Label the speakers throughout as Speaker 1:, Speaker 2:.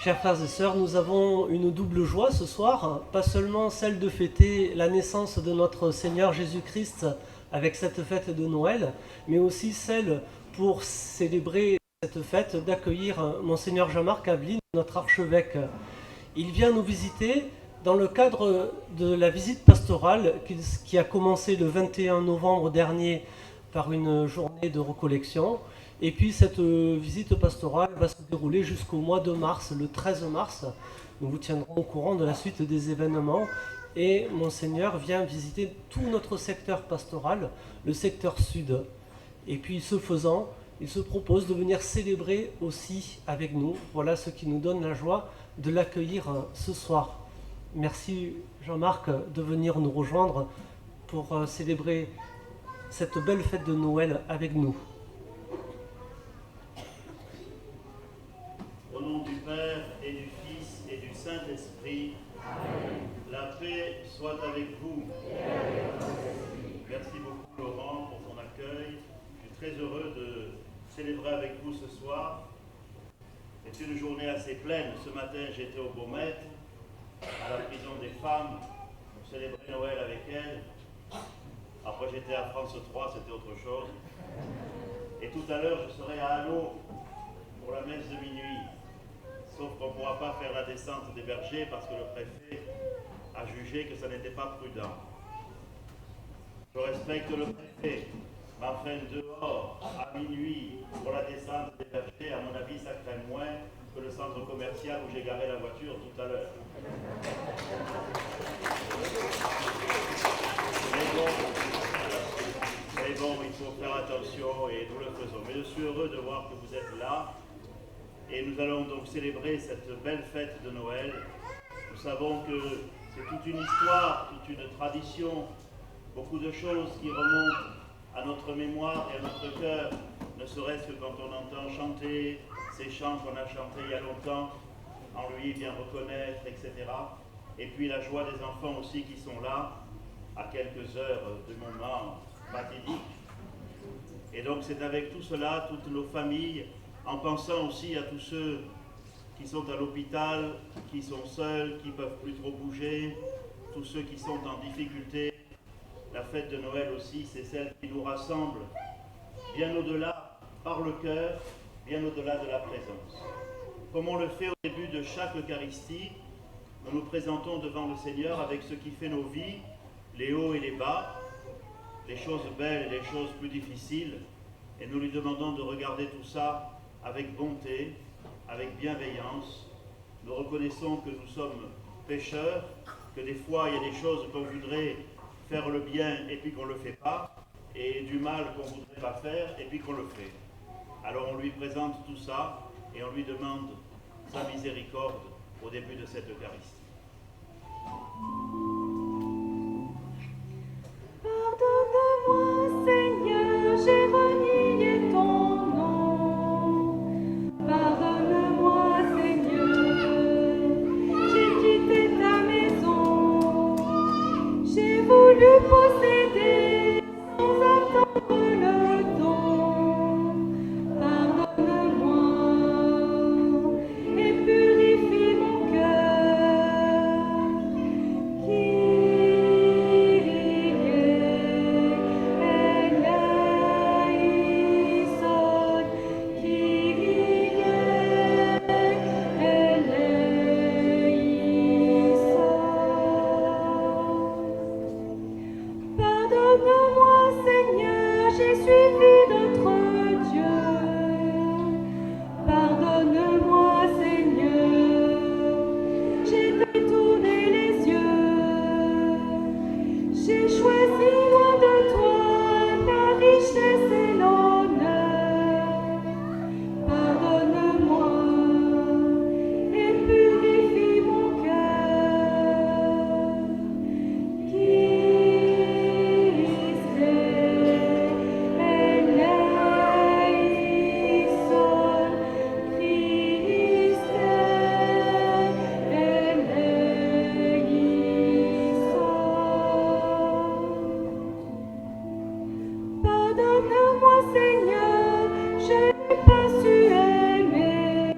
Speaker 1: Chers frères et sœurs, nous avons une double joie ce soir, pas seulement celle de fêter la naissance de notre Seigneur Jésus-Christ avec cette fête de Noël, mais aussi celle pour célébrer cette fête d'accueillir Monseigneur Jean-Marc Aveline, notre archevêque. Il vient nous visiter dans le cadre de la visite pastorale qui a commencé le 21 novembre dernier par une journée de recollection. Et puis cette visite pastorale va se dérouler jusqu'au mois de mars, le 13 mars. Nous vous tiendrons au courant de la suite des événements. Et Monseigneur vient visiter tout notre secteur pastoral, le secteur sud. Et puis ce faisant, il se propose de venir célébrer aussi avec nous. Voilà ce qui nous donne la joie de l'accueillir ce soir. Merci Jean-Marc de venir nous rejoindre pour célébrer cette belle fête de Noël avec nous.
Speaker 2: Au nom du Père et du Fils et du Saint-Esprit, la paix soit avec vous. Merci beaucoup Laurent pour ton accueil. Je suis très heureux de célébrer avec vous ce soir. C'est une journée assez pleine. Ce matin, j'étais au Beaumet, à la prison des femmes, pour célébrer Noël avec elles. Après, j'étais à France 3, c'était autre chose. Et tout à l'heure, je serai à Hanau pour la messe de minuit. Sauf qu'on ne pourra pas faire la descente des bergers parce que le préfet a jugé que ça n'était pas prudent. Je respecte le préfet, mais enfin dehors, à minuit, pour la descente des bergers, à mon avis, ça craint moins que le centre commercial où j'ai garé la voiture tout à l'heure. Mais bon, il faut faire attention et nous le faisons. Mais je suis heureux de voir que vous êtes là. Et nous allons donc célébrer cette belle fête de Noël. Nous savons que c'est toute une histoire, toute une tradition, beaucoup de choses qui remontent à notre mémoire et à notre cœur, ne serait-ce que quand on entend chanter ces chants qu'on a chantés il y a longtemps, en lui bien reconnaître, etc. Et puis la joie des enfants aussi qui sont là, à quelques heures de moments fatidiques. Et donc c'est avec tout cela, toutes nos familles, en pensant aussi à tous ceux qui sont à l'hôpital, qui sont seuls, qui ne peuvent plus trop bouger, tous ceux qui sont en difficulté. La fête de Noël aussi, c'est celle qui nous rassemble bien au-delà, par le cœur, bien au-delà de la présence. Comme on le fait au début de chaque Eucharistie, nous nous présentons devant le Seigneur avec ce qui fait nos vies, les hauts et les bas, les choses belles et les choses plus difficiles, et nous lui demandons de regarder tout ça avec bonté, avec bienveillance. Nous reconnaissons que nous sommes pécheurs, que des fois il y a des choses qu'on voudrait faire le bien et puis qu'on ne le fait pas, et du mal qu'on ne voudrait pas faire et puis qu'on le fait. Alors on lui présente tout ça et on lui demande sa miséricorde au début de cette Eucharistie.
Speaker 3: Pardonne-moi, Seigneur, j'ai renié ton nom. Pardonne-moi, Seigneur, j'ai quitté ta maison. J'ai voulu posséder sans attendre le don. Pardonne-moi et purifie mon cœur. Pardonne-moi, Seigneur, j'ai suivi d'autres dieux. Pardonne-moi, Seigneur, j'ai détourné les yeux. J'ai choisi loin de toi la richesse et l'honneur. Pardonne-moi et purifie mon cœur. Pardonne-moi, Seigneur, je n'ai pas su aimer.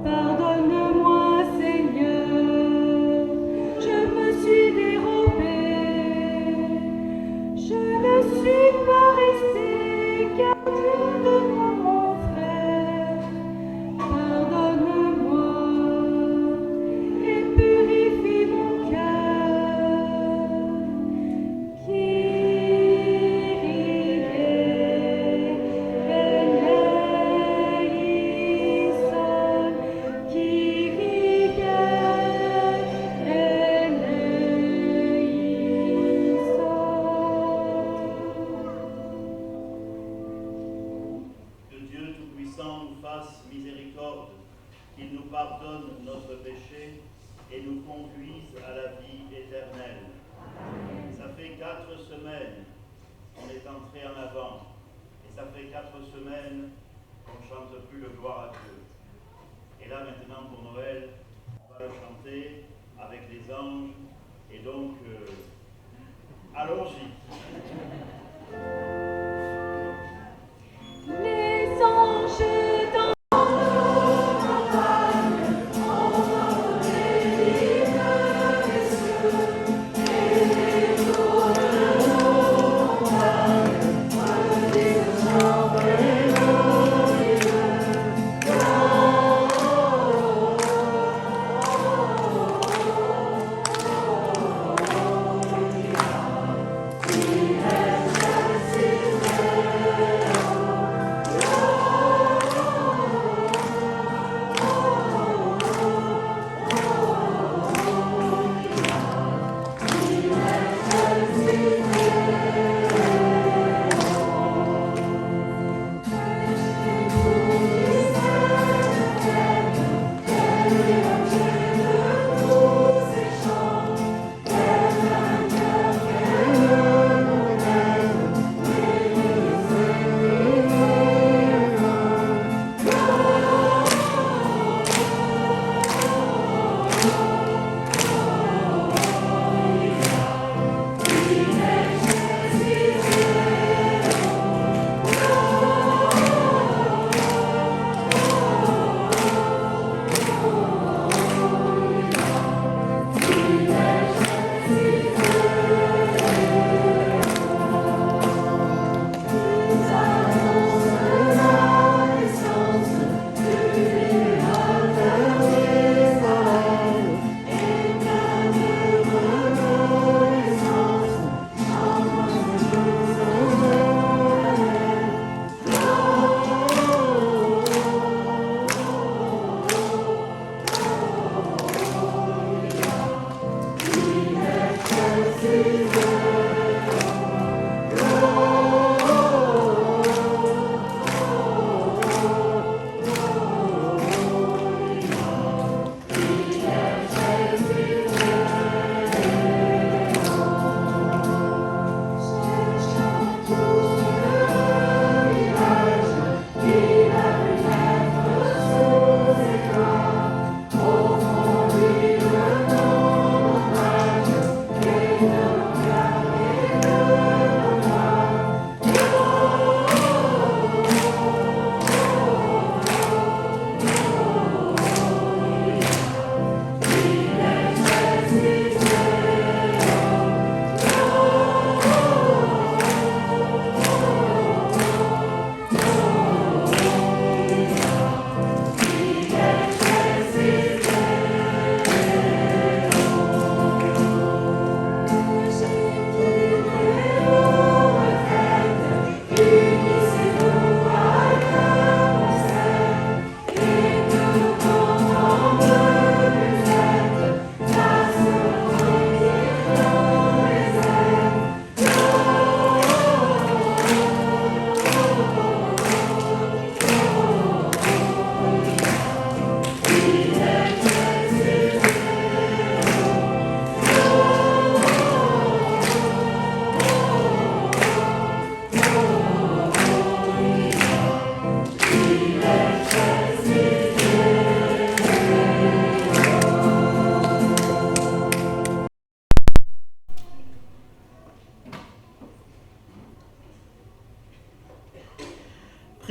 Speaker 3: Pardonne-moi, Seigneur, je me suis dérobée. Je ne suis pas restée gardien de moi, mon frère. Pardonne-moi et purifie mon cœur.
Speaker 2: Que Dieu Tout-Puissant nous fasse miséricorde, qu'il nous pardonne notre péché et nous conduise à la vie éternelle. Ça fait 4 semaines qu'on est entré en avant, et ça fait 4 semaines qu'on ne chante plus le gloire à Dieu. Et là maintenant pour Noël, on va le chanter avec les anges, et donc allons-y.
Speaker 3: Les anges dans
Speaker 4: Alleluia,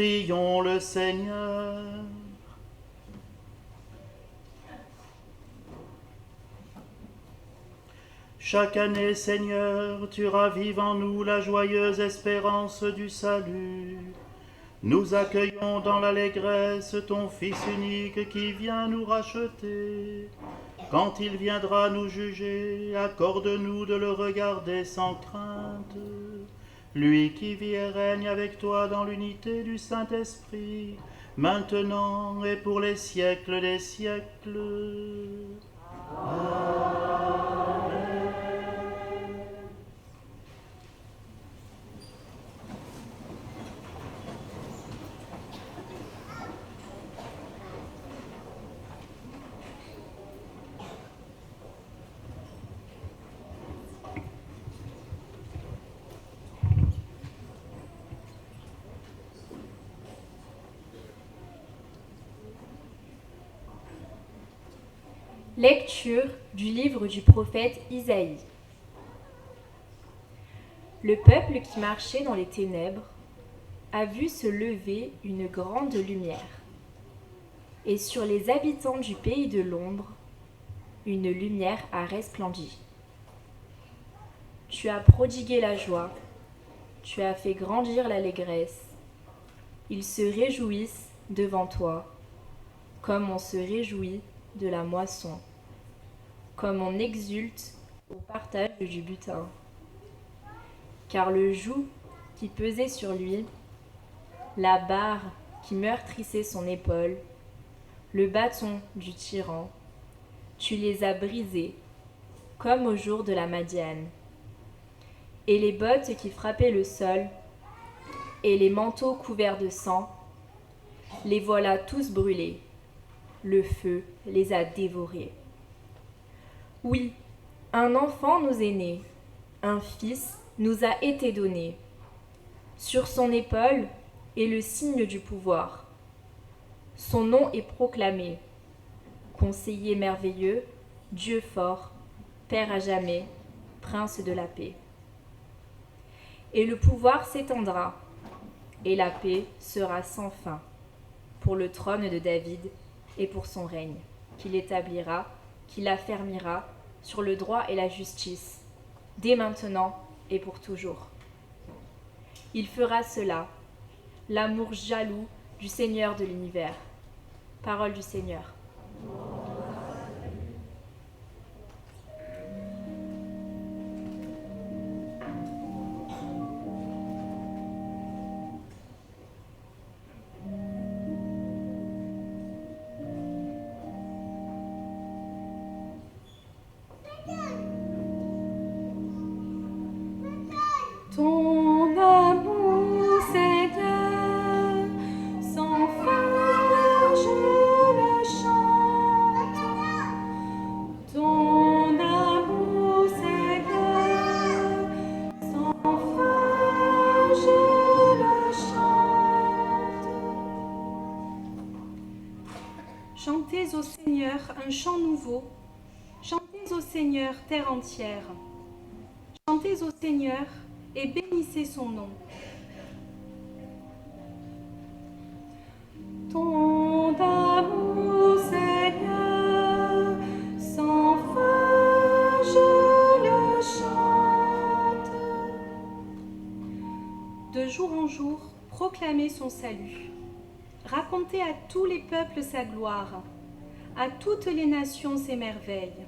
Speaker 2: Prions le Seigneur. Chaque année, Seigneur, tu ravives en nous la joyeuse espérance du salut. Nous accueillons dans l'allégresse ton Fils unique qui vient nous racheter. Quand il viendra nous juger, accorde-nous de le regarder sans crainte. Lui qui vit et règne avec toi dans l'unité du Saint-Esprit, maintenant et pour les siècles des siècles.
Speaker 4: Lecture du livre du prophète Isaïe. Le peuple qui marchait dans les ténèbres a vu se lever une grande lumière. Et sur les habitants du pays de l'ombre, une lumière a resplendi. Tu as prodigué la joie, tu as fait grandir l'allégresse. Ils se réjouissent devant toi, comme on se réjouit de la moisson, comme on exulte au partage du butin. Car le joug qui pesait sur lui, la barre qui meurtrissait son épaule, le bâton du tyran, tu les as brisés, comme au jour de la Madiane. Et les bottes qui frappaient le sol, et les manteaux couverts de sang, les voilà tous brûlés. Le feu les a dévorés. Oui, un enfant nous est né, un fils nous a été donné. Sur son épaule est le signe du pouvoir. Son nom est proclamé. Conseiller merveilleux, Dieu fort, Père à jamais, Prince de la paix. Et le pouvoir s'étendra, et la paix sera sans fin, pour le trône de David et pour son règne, qu'il établira, qu'il affermira sur le droit et la justice, dès maintenant et pour toujours. Il fera cela, l'amour jaloux du Seigneur de l'univers. Parole du Seigneur.
Speaker 3: Ton amour, Seigneur, sans fin, je le chante. Ton amour, Seigneur, sans fin, je le chante. Chantez au Seigneur un chant nouveau. Chantez au Seigneur, terre entière. Chantez au Seigneur et bénissez son nom. Ton amour, Seigneur, sans fin, je le chante. De jour en jour, proclamez son salut. Racontez à tous les peuples sa gloire, à toutes les nations ses merveilles.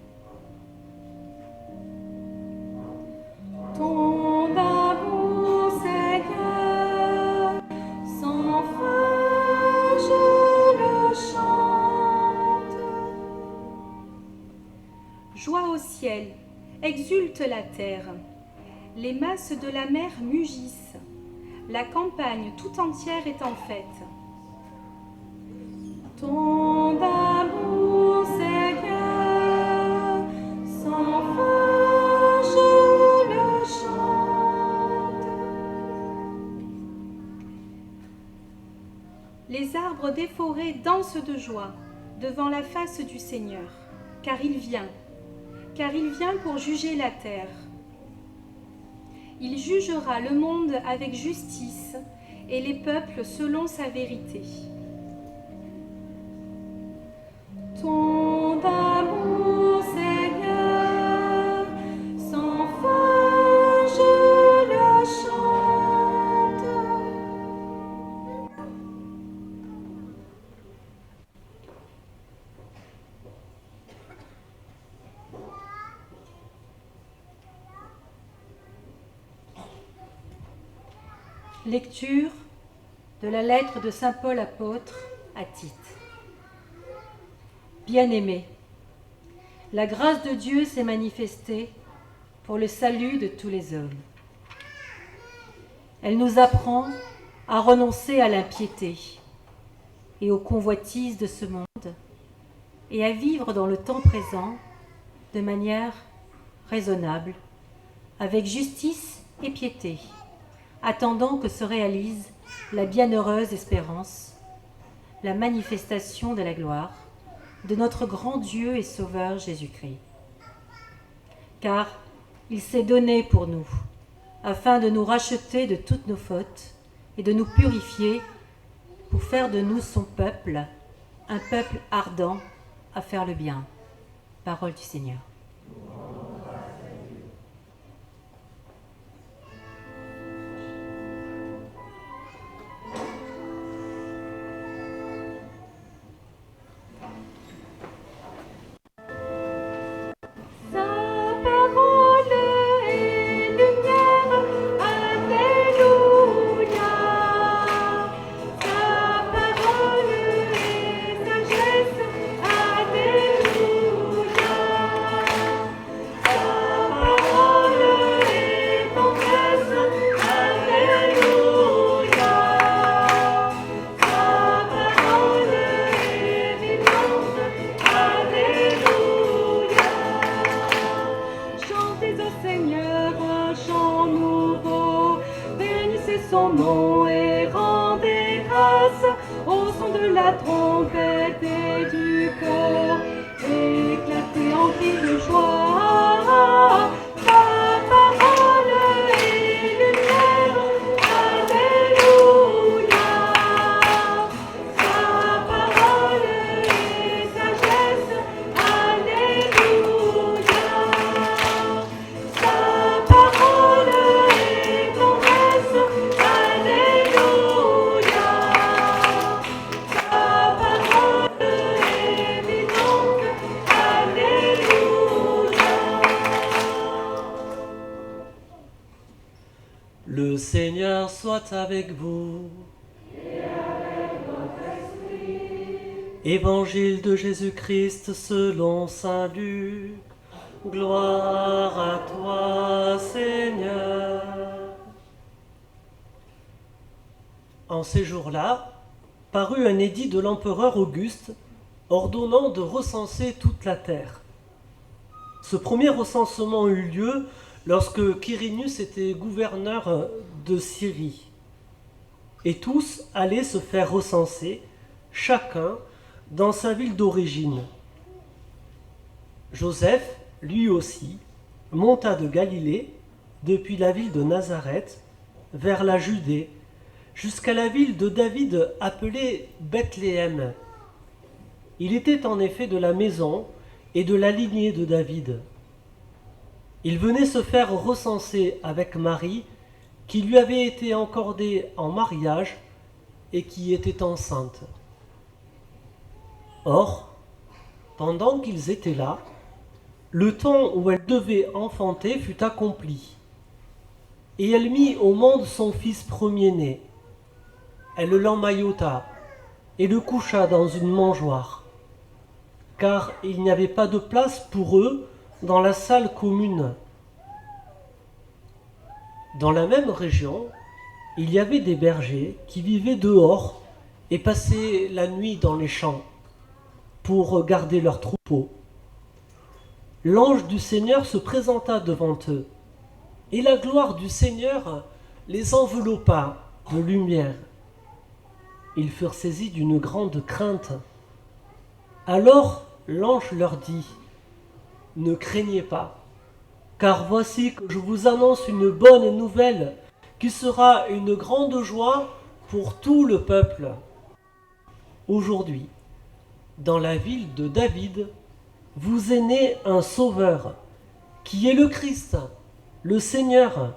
Speaker 3: Ton amour, Seigneur, sans fin, je le chante. Joie au ciel, exulte la terre. Les masses de la mer mugissent. La campagne tout entière est en fête. Ton amour, Seigneur, sans fin, je le chante. Les arbres des forêts dansent de joie devant la face du Seigneur, car il vient pour juger la terre. Il jugera le monde avec justice et les peuples selon sa vérité. Ton amour, Seigneur, sans fin je le chante.
Speaker 5: Lecture de la lettre de saint Paul apôtre à Tite. Bien-aimés, la grâce de Dieu s'est manifestée pour le salut de tous les hommes. Elle nous apprend à renoncer à l'impiété et aux convoitises de ce monde et à vivre dans le temps présent de manière raisonnable, avec justice et piété, attendant que se réalise la bienheureuse espérance, la manifestation de la gloire de notre grand Dieu et Sauveur Jésus-Christ. Car il s'est donné pour nous, afin de nous racheter de toutes nos fautes et de nous purifier pour faire de nous son peuple, un peuple ardent à faire le bien. Parole du Seigneur.
Speaker 3: Son nom et rendez grâce au son de la trompette et du cor. Éclatez en cris de joie, ta parole est lumière. Alléluia. Ta parole est sagesse. Alléluia. Ta parole est tendresse.
Speaker 1: Le Seigneur soit avec vous.
Speaker 3: Et avec votre esprit.
Speaker 1: Évangile de Jésus-Christ selon saint Luc. Gloire à toi, Seigneur. En ces jours-là, parut un édit de l'empereur Auguste ordonnant de recenser toute la terre. Ce premier recensement eut lieu lorsque Quirinius était gouverneur de Syrie. Et tous allaient se faire recenser, chacun dans sa ville d'origine. Joseph, lui aussi, monta de Galilée, depuis la ville de Nazareth, vers la Judée, jusqu'à la ville de David appelée Bethléem. Il était en effet de la maison et de la lignée de David. Il venait se faire recenser avec Marie, qui lui avait été accordée en mariage et qui était enceinte. Or, pendant qu'ils étaient là, le temps où elle devait enfanter fut accompli, et elle mit au monde son fils premier-né. Elle l'emmaillota et le coucha dans une mangeoire, car il n'y avait pas de place pour eux dans la salle commune. Dans la même région, il y avait des bergers qui vivaient dehors et passaient la nuit dans les champs pour garder leurs troupeaux. L'ange du Seigneur se présenta devant eux, et la gloire du Seigneur les enveloppa de lumière. Ils furent saisis d'une grande crainte. Alors l'ange leur dit : « Ne craignez pas, car voici que je vous annonce une bonne nouvelle qui sera une grande joie pour tout le peuple. Aujourd'hui, dans la ville de David, vous est né un sauveur, qui est le Christ, le Seigneur.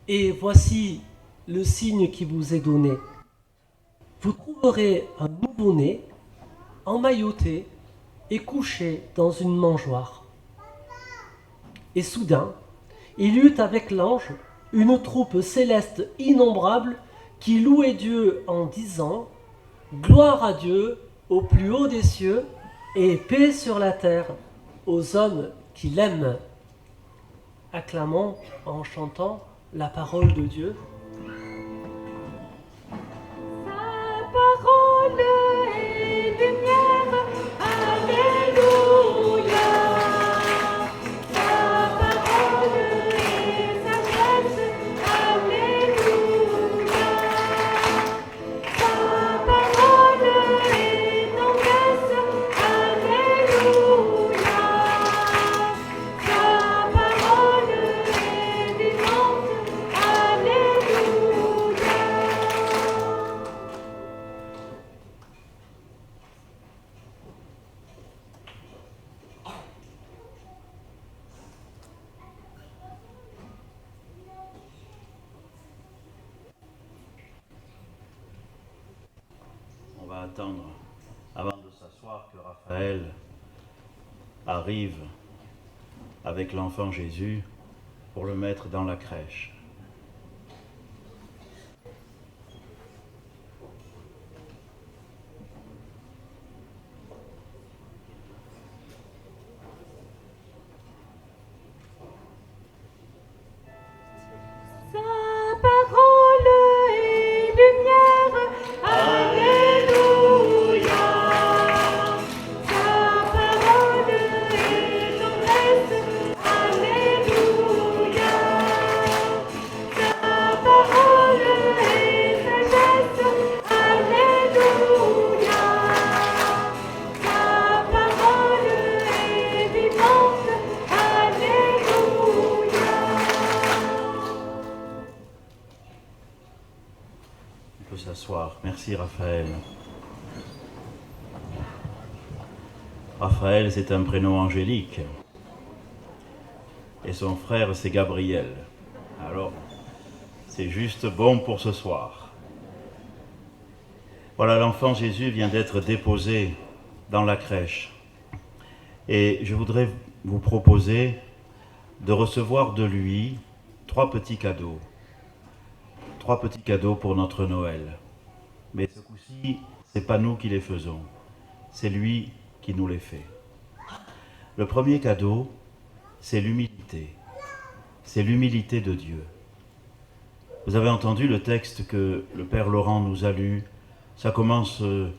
Speaker 1: Et voici le signe qui vous est donné. Vous trouverez un nouveau-né, emmailloté et couché dans une mangeoire. Et soudain, il y eut avec l'ange une troupe céleste innombrable qui louait Dieu en disant « Gloire à Dieu au plus haut des cieux et paix sur la terre aux hommes qui l'aiment. » Acclamons en chantant la parole de Dieu.
Speaker 3: Sa parole est lumière, alléluia. Sa parole est sagesse, alléluia. Sa parole est tendresse, alléluia. Sa parole est vivante, alléluia.
Speaker 2: On va attendre, avant de s'asseoir, que Raphaël arrive avec l'enfant Jésus pour le mettre dans la crèche.
Speaker 3: Sa parole est lumière, alléluia. Sa parole est tendresse, alléluia. Sa parole est sagesse, alléluia. Sa parole est vivante, alléluia.
Speaker 2: On peut s'asseoir. Merci Raphaël. Raphaël, c'est un prénom angélique. Et son frère, c'est Gabriel. Alors, c'est juste bon pour ce soir. Voilà, l'enfant Jésus vient d'être déposé dans la crèche. Et je voudrais vous proposer de recevoir de lui 3 petits cadeaux. 3 petits cadeaux pour notre Noël. Mais ce coup-ci, c'est pas nous qui les faisons. C'est lui qui nous les fait. Le premier cadeau, c'est l'humilité. C'est l'humilité de Dieu. Vous avez entendu le texte que le Père Laurent nous a lu. Ça commence de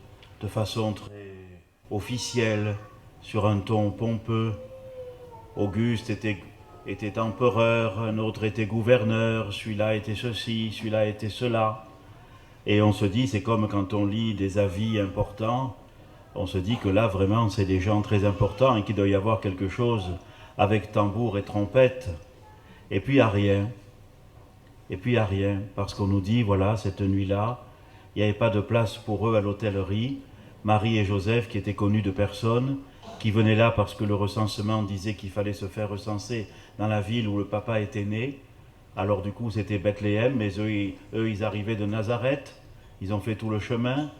Speaker 2: façon très officielle, sur un ton pompeux. Auguste était empereur, un autre était gouverneur, celui-là était ceci, celui-là était cela. Et on se dit, c'est comme quand on lit des avis importants, on se dit que là vraiment c'est des gens très importants et qu'il doit y avoir quelque chose avec tambour et trompette. Et puis il n'y a rien. Et puis il n'y a rien, parce qu'on nous dit, voilà, cette nuit-là, il n'y avait pas de place pour eux à l'hôtellerie. Marie et Joseph, qui étaient connus de personne, qui venaient là parce que le recensement disait qu'il fallait se faire recenser dans la ville où le papa était né. Alors du coup c'était Bethléem, mais eux ils arrivaient de Nazareth, ils ont fait tout le chemin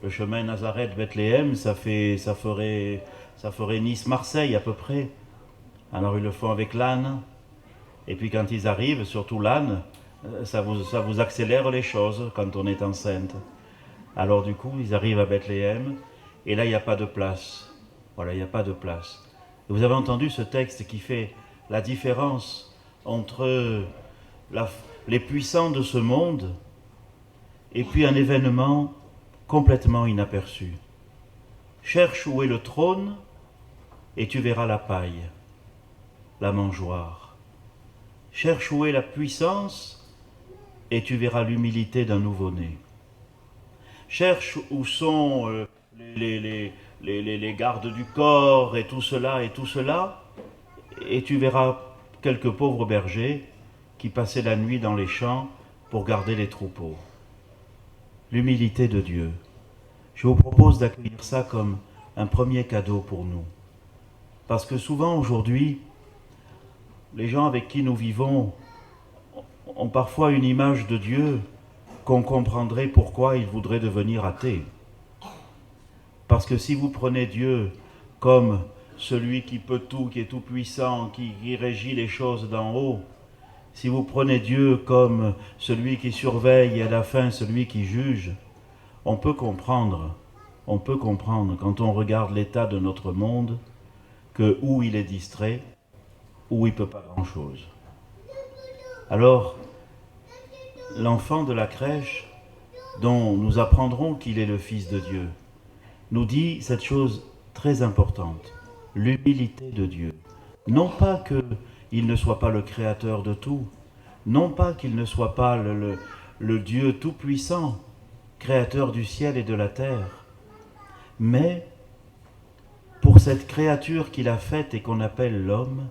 Speaker 2: Nazareth-Bethléem, ça ferait Nice-Marseille à peu près. Alors ils le font avec l'âne, et puis quand ils arrivent, surtout l'âne, ça vous accélère les choses quand on est enceinte. Alors du coup ils arrivent à Bethléem, et là il n'y a pas de place. Voilà, il n'y a pas de place. Et vous avez entendu ce texte qui fait la différence entre les puissants de ce monde et puis un événement complètement inaperçu. Cherche où est le trône et tu verras la paille, la mangeoire. Cherche où est la puissance et tu verras l'humilité d'un nouveau-né. Cherche où sont les gardes du corps et tout cela, et tu verras quelques pauvres bergers qui passaient la nuit dans les champs
Speaker 6: pour garder les troupeaux. L'humilité de Dieu. Je vous propose d'accueillir ça comme un premier cadeau pour nous. Parce que souvent aujourd'hui, les gens avec qui nous vivons ont parfois une image de Dieu qu'on comprendrait pourquoi il voudrait devenir athée. Parce que si vous prenez Dieu comme celui qui peut tout, qui est tout puissant, qui régit les choses d'en haut, si vous prenez Dieu comme celui qui surveille et à la fin celui qui juge, on peut comprendre quand on regarde l'état de notre monde, que ou il est distrait, ou il ne peut pas grand-chose. Alors, l'enfant de la crèche, dont nous apprendrons qu'il est le Fils de Dieu, nous dit cette chose très importante, l'humilité de Dieu. Non pas qu'il ne soit pas le créateur de tout, non pas qu'il ne soit pas le Dieu tout-puissant, créateur du ciel et de la terre, mais pour cette créature qu'il a faite et qu'on appelle l'homme,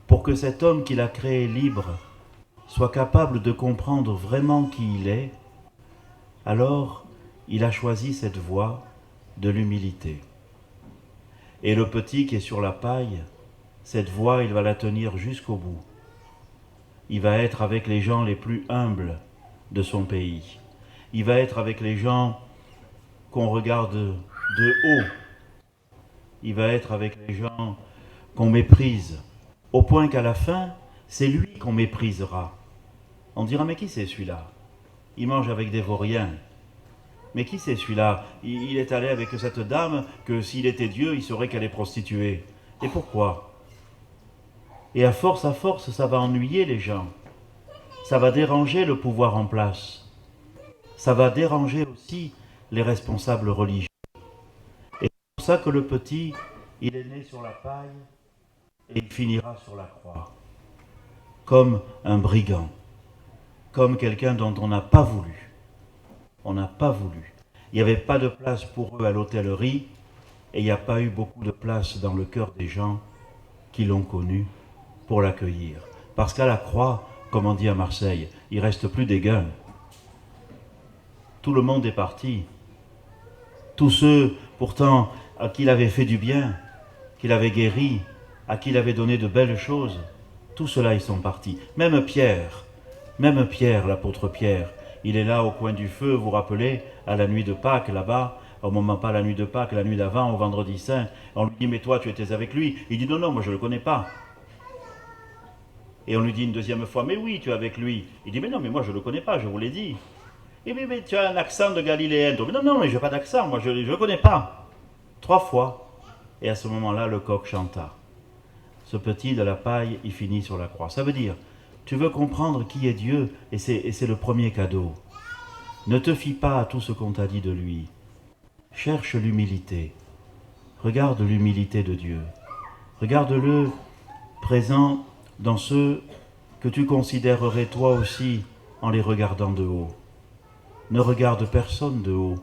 Speaker 6: pour que cet homme qu'il a créé libre soit capable de comprendre vraiment qui il est, alors il a choisi cette voie de l'humilité. Et le petit qui est sur la paille, cette voie, il va la tenir jusqu'au bout. Il va être avec les gens les plus humbles de son pays. Il va être avec les gens qu'on regarde de haut. Il va être avec les gens qu'on méprise, au point qu'à la fin, c'est lui qu'on méprisera. On dira, mais qui c'est celui-là? Il mange avec des vauriens. Mais qui c'est celui-là? Il est allé avec cette dame que s'il était Dieu, il saurait qu'elle est prostituée. Et pourquoi? Et à force, ça va ennuyer les gens. Ça va déranger le pouvoir en place. Ça va déranger aussi les responsables religieux. Et c'est pour ça que le petit, il est né sur la paille et il finira sur la croix. Comme un brigand. Comme quelqu'un dont on n'a pas voulu. On n'a pas voulu. Il n'y avait pas de place pour eux à l'hôtellerie et il n'y a pas eu beaucoup de place dans le cœur des gens qui l'ont connu pour l'accueillir. Parce qu'à la croix, comme on dit à Marseille, il ne reste plus des gains. Tout le monde est parti. Tous ceux, pourtant, à qui il avait fait du bien, qu'il avait guéri, à qui il avait donné de belles choses, tous ceux-là, ils sont partis. Même Pierre, l'apôtre Pierre, il est là au coin du feu, vous vous rappelez, à la nuit de Pâques, là-bas, au moment, pas la nuit de Pâques, la nuit d'avant, au vendredi saint, on lui dit, mais toi, tu étais avec lui. Il dit, non, moi, je ne le connais pas. Et on lui dit une deuxième fois, mais oui, tu es avec lui. Il dit, mais non, mais moi, je ne le connais pas, je vous l'ai dit. Et mais tu as un accent de Galiléen. Mais non, mais je n'ai pas d'accent, moi, je ne le connais pas. 3 fois. Et à ce moment-là, le coq chanta. Ce petit de la paille, il finit sur la croix. Ça veut dire, tu veux comprendre qui est Dieu, et c'est le premier cadeau. Ne te fie pas à tout ce qu'on t'a dit de lui. Cherche l'humilité. Regarde l'humilité de Dieu. Regarde-le présent dans ceux que tu considérerais toi aussi en les regardant de haut. Ne regarde personne de haut,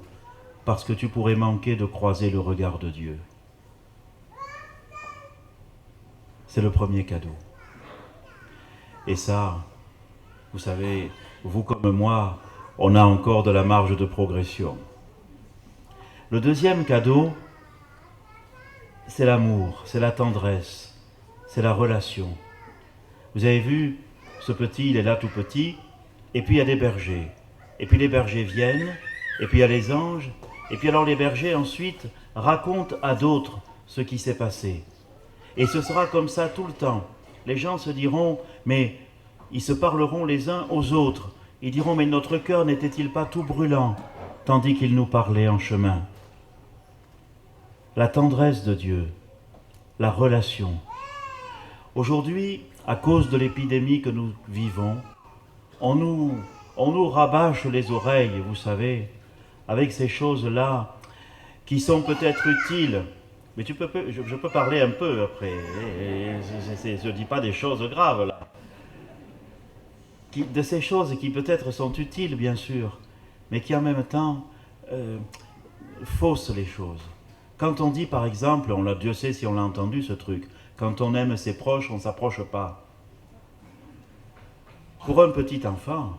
Speaker 6: parce que tu pourrais manquer de croiser le regard de Dieu. C'est le premier cadeau. Et ça, vous savez, vous comme moi, on a encore de la marge de progression. Le deuxième cadeau, c'est l'amour, c'est la tendresse, c'est la relation. Vous avez vu, ce petit, il est là tout petit, et puis il y a des bergers. Et puis les bergers viennent, et puis il y a les anges, et puis alors les bergers ensuite racontent à d'autres ce qui s'est passé. Et ce sera comme ça tout le temps. Les gens se diront, mais ils se parleront les uns aux autres. Ils diront, mais notre cœur n'était-il pas tout brûlant, tandis qu'il nous parlait en chemin? La tendresse de Dieu, la relation. Aujourd'hui, à cause de l'épidémie que nous vivons, on nous rabâche les oreilles, vous savez, avec ces choses-là qui sont peut-être utiles. Mais je peux parler un peu après. Je ne dis pas des choses graves là. De ces choses qui peut-être sont utiles, bien sûr, mais qui en même temps faussent les choses. Quand on dit par exemple, Dieu sait si on l'a entendu ce truc, quand on aime ses proches, on ne s'approche pas. Pour un petit enfant,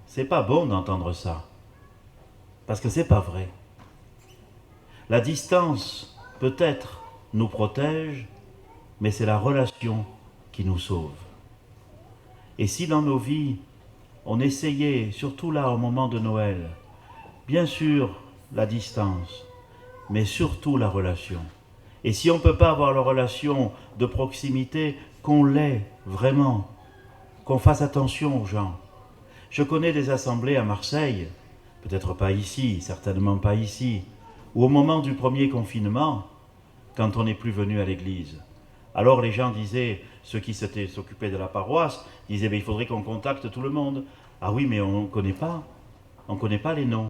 Speaker 6: c'est pas bon d'entendre ça, parce que c'est pas vrai. La distance, peut-être, nous protège, mais c'est la relation qui nous sauve. Et si dans nos vies, on essayait, surtout là au moment de Noël, bien sûr la distance, mais surtout la relation. Et si on ne peut pas avoir la relation de proximité, qu'on l'ait vraiment, qu'on fasse attention aux gens. Je connais des assemblées à Marseille, peut-être pas ici, certainement pas ici, où au moment du premier confinement, quand on n'est plus venu à l'église, alors les gens disaient, ceux qui s'occupaient de la paroisse, disaient, il faudrait qu'on contacte tout le monde. Ah oui, mais on ne connaît pas les noms.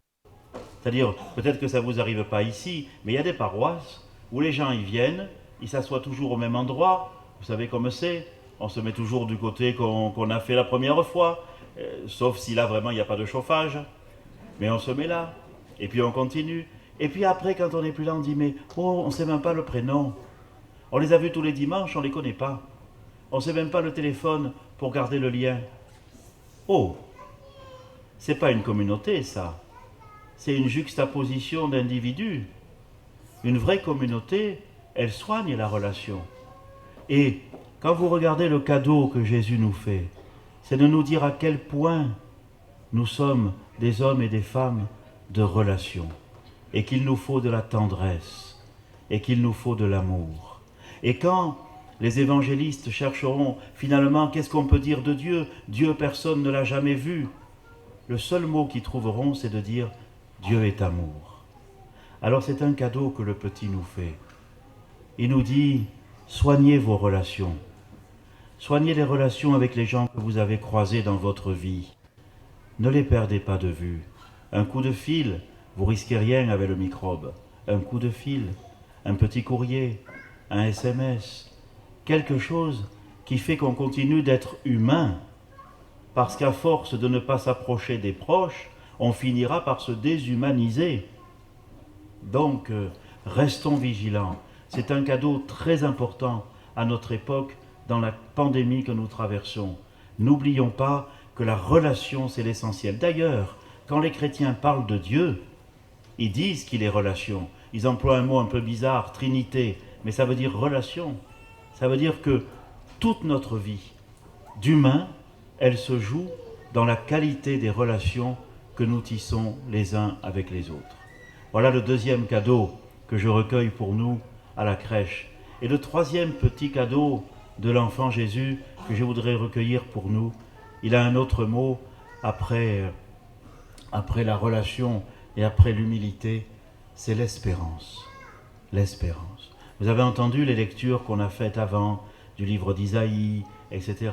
Speaker 6: C'est-à-dire, peut-être que ça ne vous arrive pas ici, mais il y a des paroisses où les gens y viennent, ils s'assoient toujours au même endroit, vous savez comme c'est, on se met toujours du côté qu'on a fait la première fois, sauf si là vraiment il n'y a pas de chauffage, mais on se met là, et puis on continue. Et puis après, quand on n'est plus là, on dit, mais on ne sait même pas le prénom. On les a vus tous les dimanches, on ne les connaît pas. On ne sait même pas le téléphone pour garder le lien. Oh, c'est pas une communauté ça, c'est une juxtaposition d'individus. Une vraie communauté, elle soigne la relation. Et quand vous regardez le cadeau que Jésus nous fait, c'est de nous dire à quel point nous sommes des hommes et des femmes de relation, et qu'il nous faut de la tendresse, et qu'il nous faut de l'amour. Et quand les évangélistes chercheront finalement qu'est-ce qu'on peut dire de Dieu, Dieu personne ne l'a jamais vu, le seul mot qu'ils trouveront c'est de dire Dieu est amour. Alors c'est un cadeau que le petit nous fait. Il nous dit soignez vos relations. Soignez les relations avec les gens que vous avez croisés dans votre vie. Ne les perdez pas de vue. Un coup de fil, vous risquez rien avec le microbe. Un coup de fil, un petit courrier, un SMS, quelque chose qui fait qu'on continue d'être humain, parce qu'à force de ne pas s'approcher des proches, on finira par se déshumaniser. Donc, restons vigilants. C'est un cadeau très important à notre époque dans la pandémie que nous traversons. N'oublions pas que la relation, c'est l'essentiel. D'ailleurs, quand les chrétiens parlent de Dieu, ils disent qu'il est relation. Ils emploient un mot un peu bizarre, Trinité, mais ça veut dire relation. Ça veut dire que toute notre vie d'humain, elle se joue dans la qualité des relations que nous tissons les uns avec les autres. Voilà le deuxième cadeau que je recueille pour nous à la crèche. Et le troisième petit cadeau de l'enfant Jésus que je voudrais recueillir pour nous, il a un autre mot après la relation et après l'humilité, c'est l'espérance. L'espérance. Vous avez entendu les lectures qu'on a faites avant du livre d'Isaïe, etc.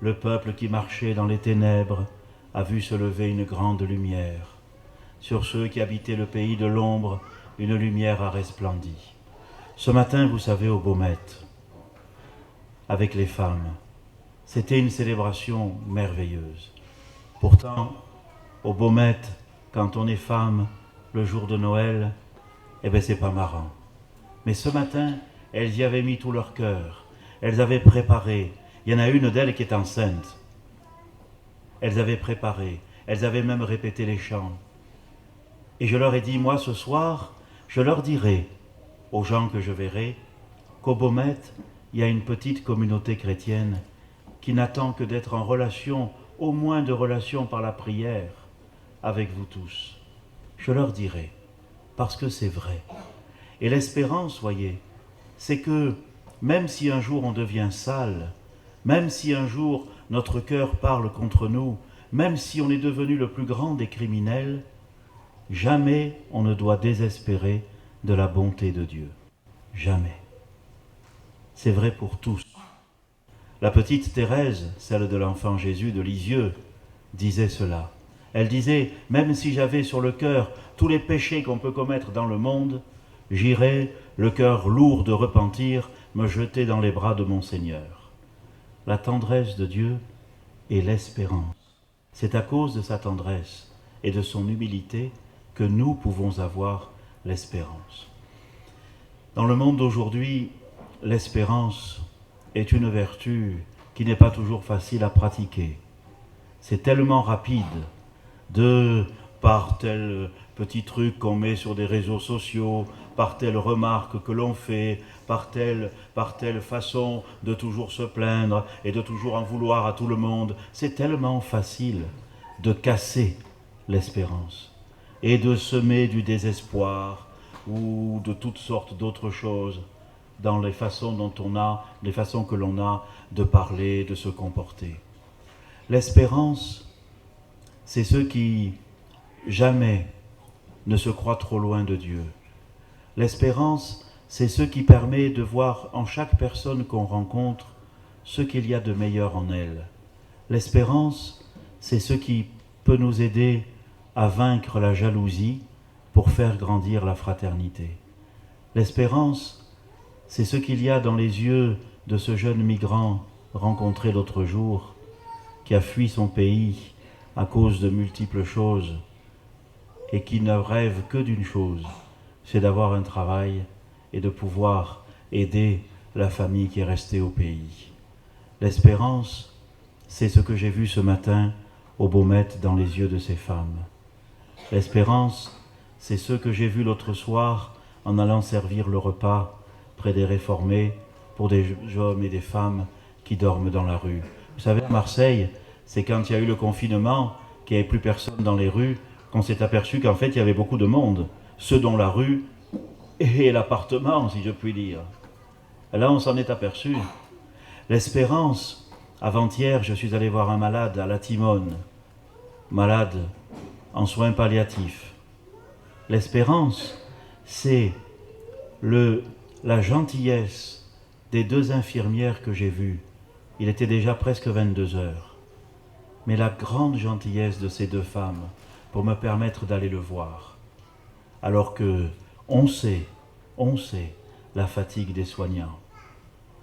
Speaker 6: Le peuple qui marchait dans les ténèbres a vu se lever une grande lumière. Sur ceux qui habitaient le pays de l'ombre, une lumière a resplendi. Ce matin, vous savez, au Baumette, avec les femmes, c'était une célébration merveilleuse. Pourtant, au Baumette, quand on est femme, le jour de Noël, eh bien c'est pas marrant. Mais ce matin, elles y avaient mis tout leur cœur. Elles avaient préparé. Il y en a une d'elles qui est enceinte. Elles avaient préparé. Elles avaient même répété les chants. Et je leur ai dit, moi ce soir, je leur dirai aux gens que je verrai qu'au Baumette, il y a une petite communauté chrétienne qui n'attend que d'être en relation, au moins de relation par la prière, avec vous tous. Je leur dirai, parce que c'est vrai. Et l'espérance, voyez, c'est que même si un jour on devient sale, même si un jour notre cœur parle contre nous, même si on est devenu le plus grand des criminels, jamais on ne doit désespérer de la bonté de Dieu. Jamais. C'est vrai pour tous. La petite Thérèse, celle de l'enfant Jésus de Lisieux, disait cela. Elle disait, même si j'avais sur le cœur tous les péchés qu'on peut commettre dans le monde, j'irais, le cœur lourd de repentir, me jeter dans les bras de mon Seigneur. La tendresse de Dieu et l'espérance. C'est à cause de sa tendresse et de son humilité que nous pouvons avoir l'espérance. Dans le monde d'aujourd'hui, l'espérance est une vertu qui n'est pas toujours facile à pratiquer. c'est tellement rapide par tel petit truc qu'on met sur des réseaux sociaux, par telle remarque que l'on fait, par telle façon de toujours se plaindre et de toujours en vouloir à tout le monde. C'est tellement facile de casser l'espérance et de semer du désespoir ou de toutes sortes d'autres choses dans les façons que l'on a de parler, de se comporter. L'espérance, c'est ceux qui jamais ne se croient trop loin de Dieu. L'espérance, c'est ce qui permet de voir en chaque personne qu'on rencontre ce qu'il y a de meilleur en elle. L'espérance, c'est ce qui peut nous aider à vaincre la jalousie pour faire grandir la fraternité. L'espérance, c'est ce qu'il y a dans les yeux de ce jeune migrant rencontré l'autre jour, qui a fui son pays à cause de multiples choses et qui ne rêve que d'une chose, c'est d'avoir un travail et de pouvoir aider la famille qui est restée au pays. L'espérance, c'est ce que j'ai vu ce matin au Baumette dans les yeux de ces femmes. L'espérance, c'est ce que j'ai vu l'autre soir en allant servir le repas près des réformés pour des hommes et des femmes qui dorment dans la rue. Vous savez, à Marseille, c'est quand il y a eu le confinement, qu'il n'y avait plus personne dans les rues, qu'on s'est aperçu qu'en fait il y avait beaucoup de monde, ceux dont la rue et l'appartement, si je puis dire. Et là on s'en est aperçu. L'espérance, avant-hier je suis allé voir un malade à la Timone, malade en soins palliatifs. L'espérance, c'est la gentillesse des 2 infirmières que j'ai vues. Il était déjà presque 22 heures. Mais la grande gentillesse de ces 2 femmes pour me permettre d'aller le voir. Alors que on sait la fatigue des soignants.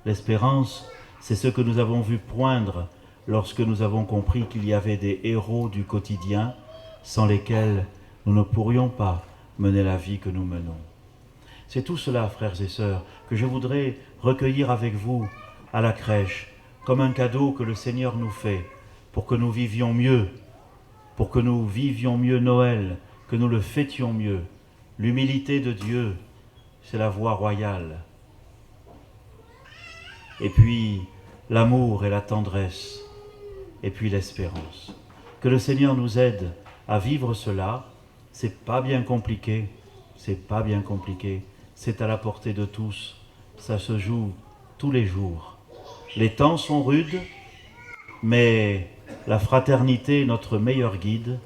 Speaker 6: L'espérance, c'est ce que nous avons vu poindre lorsque nous avons compris qu'il y avait des héros du quotidien sans lesquels nous ne pourrions pas mener la vie que nous menons. C'est tout cela, frères et sœurs, que je voudrais recueillir avec vous à la crèche, comme un cadeau que le Seigneur nous fait, pour que nous vivions mieux Noël, que nous le fêtions mieux. L'humilité de Dieu, c'est la voie royale. Et puis l'amour et la tendresse, et puis l'espérance. Que le Seigneur nous aide à vivre cela. C'est pas bien compliqué, c'est à la portée de tous, ça se joue tous les jours. Les temps sont rudes, mais la fraternité est notre meilleur guide,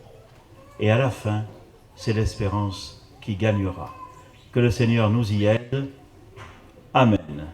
Speaker 6: et à la fin, c'est l'espérance qui gagnera. Que le Seigneur nous y aide. Amen.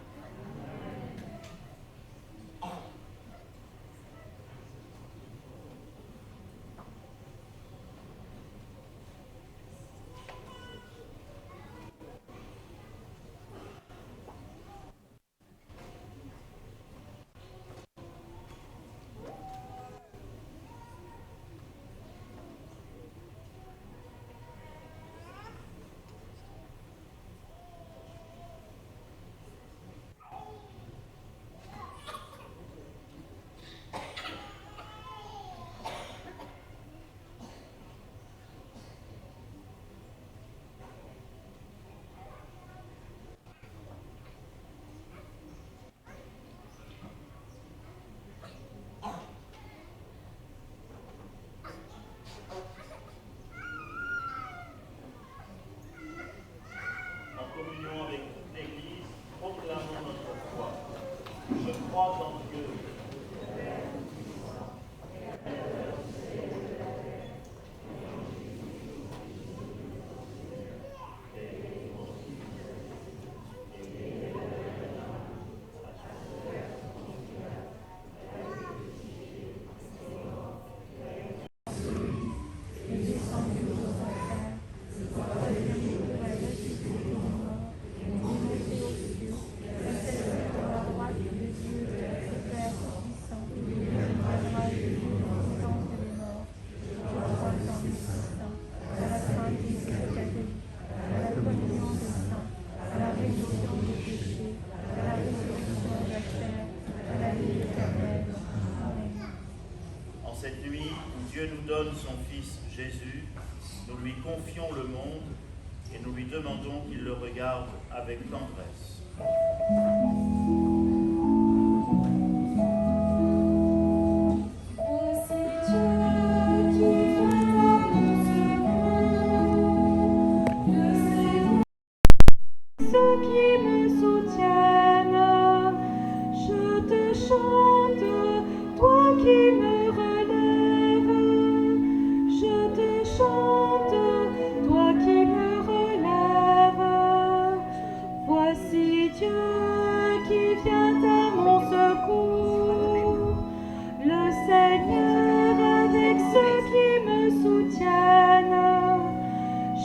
Speaker 2: donne son Fils Jésus, nous lui confions le monde et nous lui demandons qu'il le regarde avec tendresse.
Speaker 3: Ceux qui me soutiennent, je te chante, toi qui me relèves. Je te chante, toi qui me relèves. Voici Dieu qui vient à mon secours, le Seigneur avec ceux qui me soutiennent.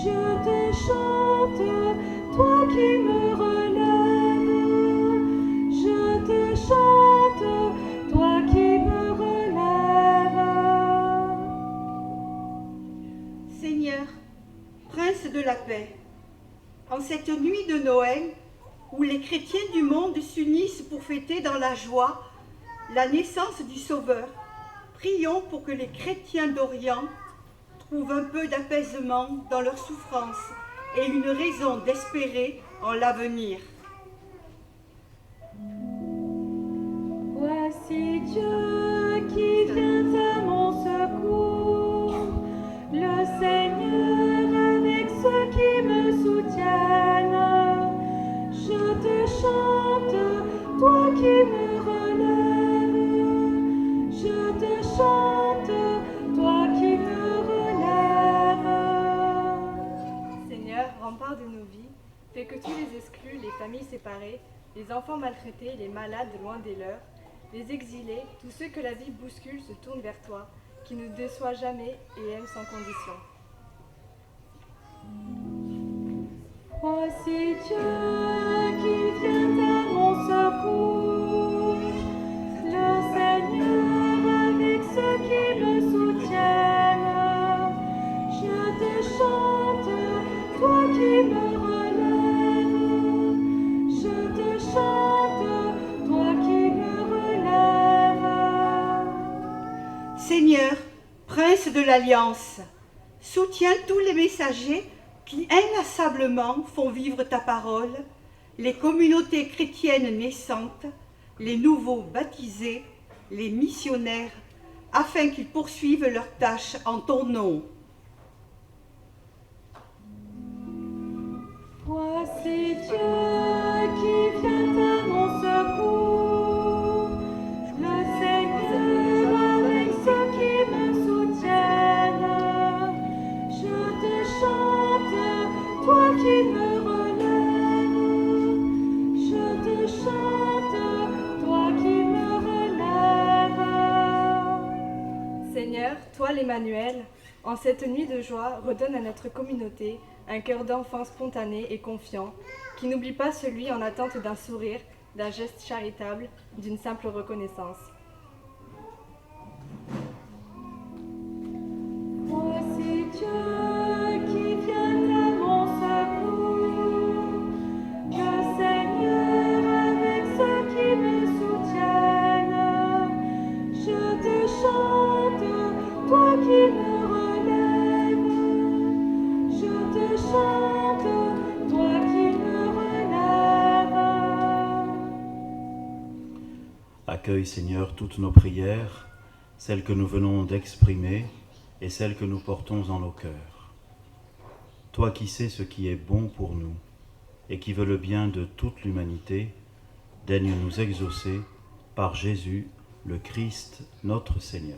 Speaker 3: Je te chante, toi qui me relèves, je te chante, toi qui me relèves.
Speaker 7: Seigneur, Prince de la paix, en cette nuit de Noël, où les chrétiens du monde s'unissent pour fêter dans la joie la naissance du Sauveur, prions pour que les chrétiens d'Orient trouvent un peu d'apaisement dans leur souffrance et une raison d'espérer en l'avenir.
Speaker 3: Voici Dieu qui vient à mon secours, le Seigneur avec ceux qui me soutiennent. Je te chante, toi qui me relèves. Je te chante, toi qui me relèves.
Speaker 4: Seigneur, rempart de nos vies, fais que tous les exclus, les familles séparées, les enfants maltraités, les malades loin des leurs, les exilés, tous ceux que la vie bouscule se tournent vers toi, qui ne déçoit jamais et aime sans condition.
Speaker 3: Voici Dieu qui vient à mon secours, le Seigneur avec ceux qui me soutiennent. Je te chante, toi qui me relèves. Je te chante, toi qui me relèves.
Speaker 7: Seigneur, Prince de l'Alliance, soutiens tous les messagers qui inlassablement font vivre ta parole, les communautés chrétiennes naissantes, les nouveaux baptisés, les missionnaires, afin qu'ils poursuivent leurs tâches en ton nom.
Speaker 3: Voici Dieu qui vient à mon secours, le Seigneur avec ceux qui me soutiennent. Je te chante, toi qui me relèves. Je te chante, toi qui me relèves.
Speaker 4: Seigneur, toi l'Emmanuel, en cette nuit de joie, redonne à notre communauté un cœur d'enfant spontané et confiant, qui n'oublie pas celui en attente d'un sourire, d'un geste charitable, d'une simple reconnaissance.
Speaker 3: Voici Dieu qui vient à mon secours, le Seigneur avec ceux qui me soutiennent. Je te chante, toi qui me relèves. Je te chante, toi qui me relèves.
Speaker 6: Accueille, Seigneur, toutes nos prières, celles que nous venons d'exprimer et celles que nous portons en nos cœurs. Toi qui sais ce qui est bon pour nous et qui veux le bien de toute l'humanité, daigne nous exaucer par Jésus, le Christ, notre Seigneur.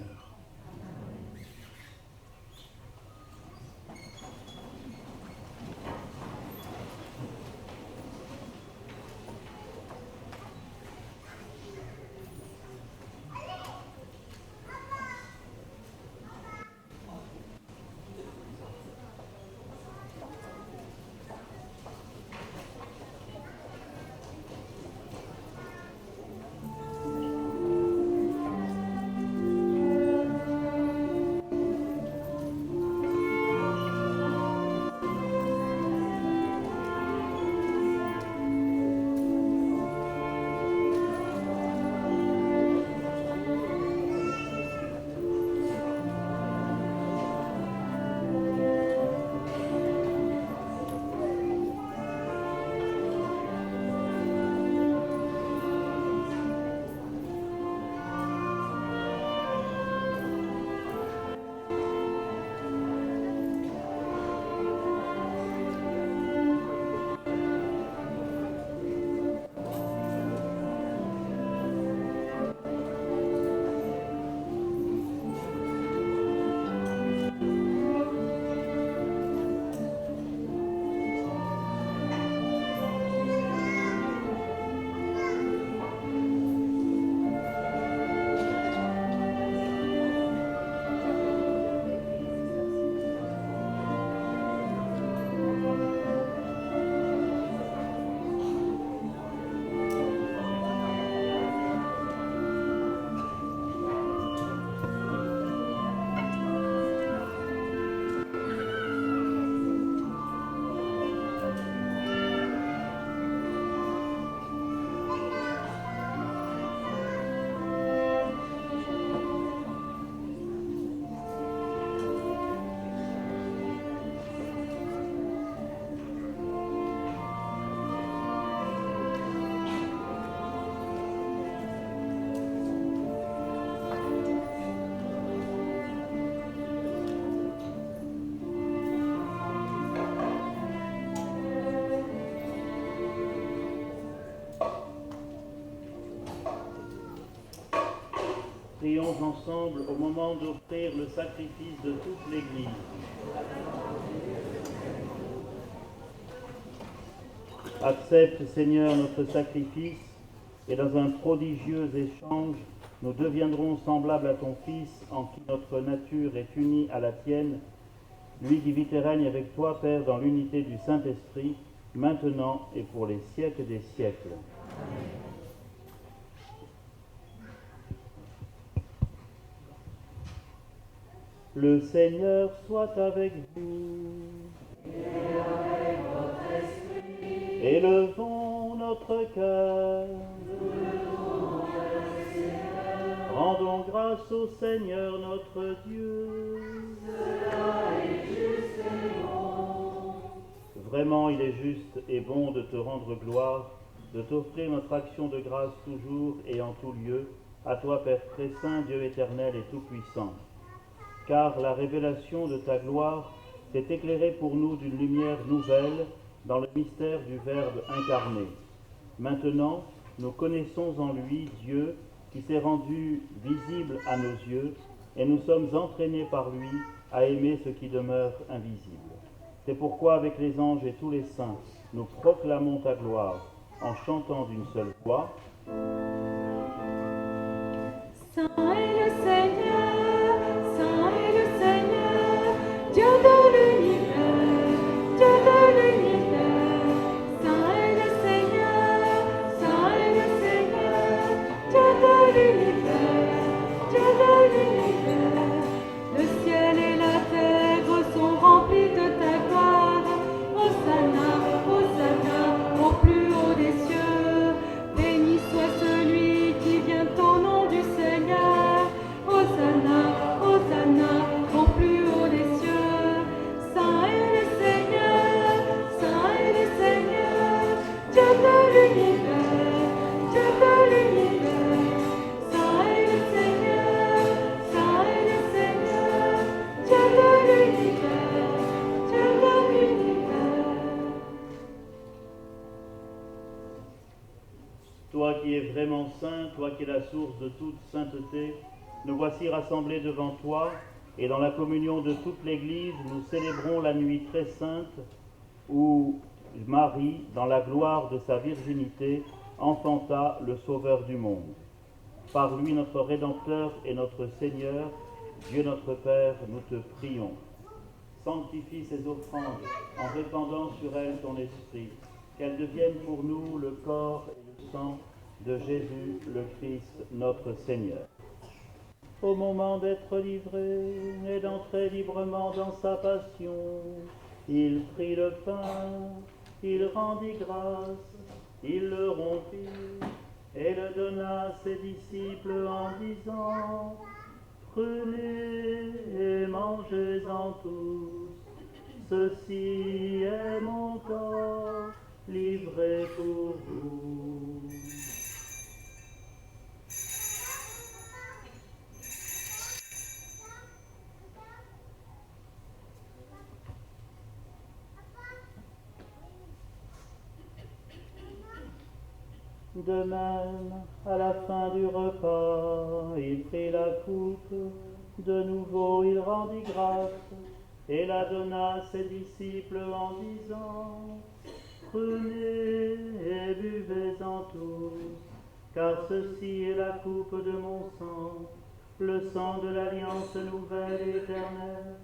Speaker 2: Prions ensemble au moment d'offrir le sacrifice de toute l'Église. Accepte, Seigneur, notre sacrifice, et dans un prodigieux échange, nous deviendrons semblables à ton Fils, en qui notre nature est unie à la tienne, lui qui vit et règne avec toi, Père, dans l'unité du Saint-Esprit, maintenant et pour les siècles des siècles. Le Seigneur soit avec vous. Et avec votre esprit. Élevons notre cœur. Rendons grâce au Seigneur notre Dieu. Cela est juste et bon. Vraiment, il est juste et bon de te rendre gloire, de t'offrir notre action de grâce toujours et en tout lieu, à toi, Père très saint, Dieu éternel et tout-puissant. Car la révélation de ta gloire s'est éclairée pour nous d'une lumière nouvelle dans le mystère du Verbe incarné. Maintenant, nous connaissons en lui Dieu qui s'est rendu visible à nos yeux, et nous sommes entraînés par lui à aimer ce qui demeure invisible. C'est pourquoi, avec les anges et tous les saints, nous proclamons ta gloire en chantant d'une seule voix.
Speaker 3: Saint est le Seigneur, Saint est le Seigneur, Dieu de l'univers, Dieu de l'univers. Saint est le Seigneur, Saint est le Seigneur, Dieu de l'univers, Dieu de l'univers. Le ciel et la terre sont remplis de ta gloire. Hosanna, Hosanna, au plus haut des cieux. Béni soit celui qui vient au nom du Seigneur. Hosanna, Hosanna, au plus haut des cieux. Saint est le Seigneur, Saint est le Seigneur, Dieu de l'univers, Dieu de l'univers. Saint est le Seigneur, Saint est le Seigneur, Dieu de l'univers, Dieu de l'univers.
Speaker 2: Toi qui es vraiment saint, toi qui es la source de toute sainteté, nous voici rassemblés devant toi, et dans la communion de toute l'Église, nous célébrons la nuit très sainte où Marie, dans la gloire de sa virginité, enfanta le Sauveur du monde. Par lui, notre Rédempteur et notre Seigneur, Dieu notre Père, nous te prions. Sanctifie ces offrandes en répandant sur elles ton esprit, qu'elles deviennent pour nous le corps et le sang de Jésus le Christ, notre Seigneur. Au moment d'être livré et d'entrer librement dans sa passion, il prit le pain, il rendit grâce, il le rompit et le donna à ses disciples en disant : Prenez et mangez-en tous, ceci est mon corps livré pour vous. De même, à la fin du repas, il prit la coupe, de nouveau il rendit grâce, et la donna à ses disciples en disant : Prenez et buvez-en tous, car ceci est la coupe de mon sang, le sang de l'alliance nouvelle et éternelle,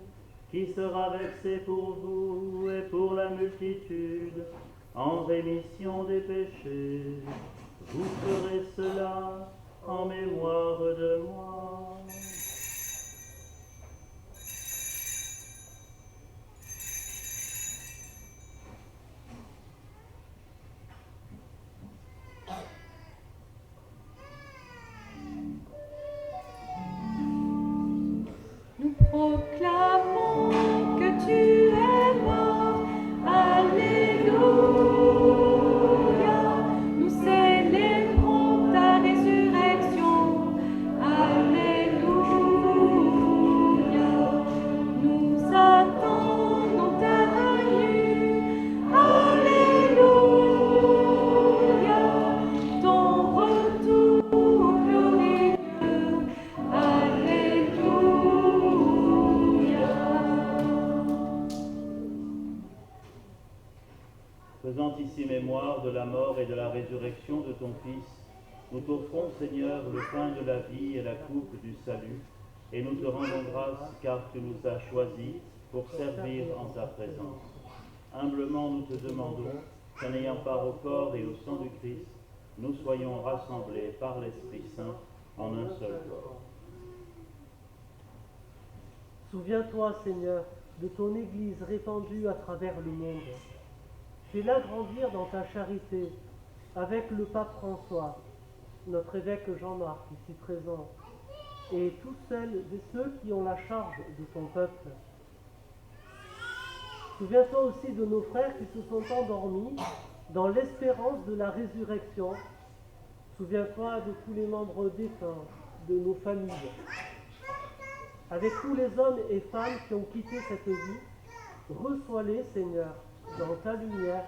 Speaker 2: qui sera versé pour vous et pour la multitude, en rémission des péchés. Vous ferez cela en mémoire de moi.
Speaker 3: Nous proclamons que tu es mort. Alléluia. Nous célébrons ta résurrection. Alléluia.
Speaker 6: Nous t'offrons, Seigneur, le pain de la vie et la coupe du salut, et nous te rendons grâce car tu nous as choisis pour servir en ta présence. Humblement, nous te demandons qu'en ayant part au corps et au sang du Christ, nous soyons rassemblés par l'Esprit Saint en un seul corps.
Speaker 1: Souviens-toi, Seigneur, de ton Église répandue à travers le monde. Fais-la grandir dans ta charité, avec le pape François, notre évêque Jean-Marc, ici présent, et tous celles et ceux qui ont la charge de ton peuple. Souviens-toi aussi de nos frères qui se sont endormis dans l'espérance de la résurrection. Souviens-toi de tous les membres défunts, de nos familles. Avec tous les hommes et femmes qui ont quitté cette vie, reçois-les, Seigneur, dans ta lumière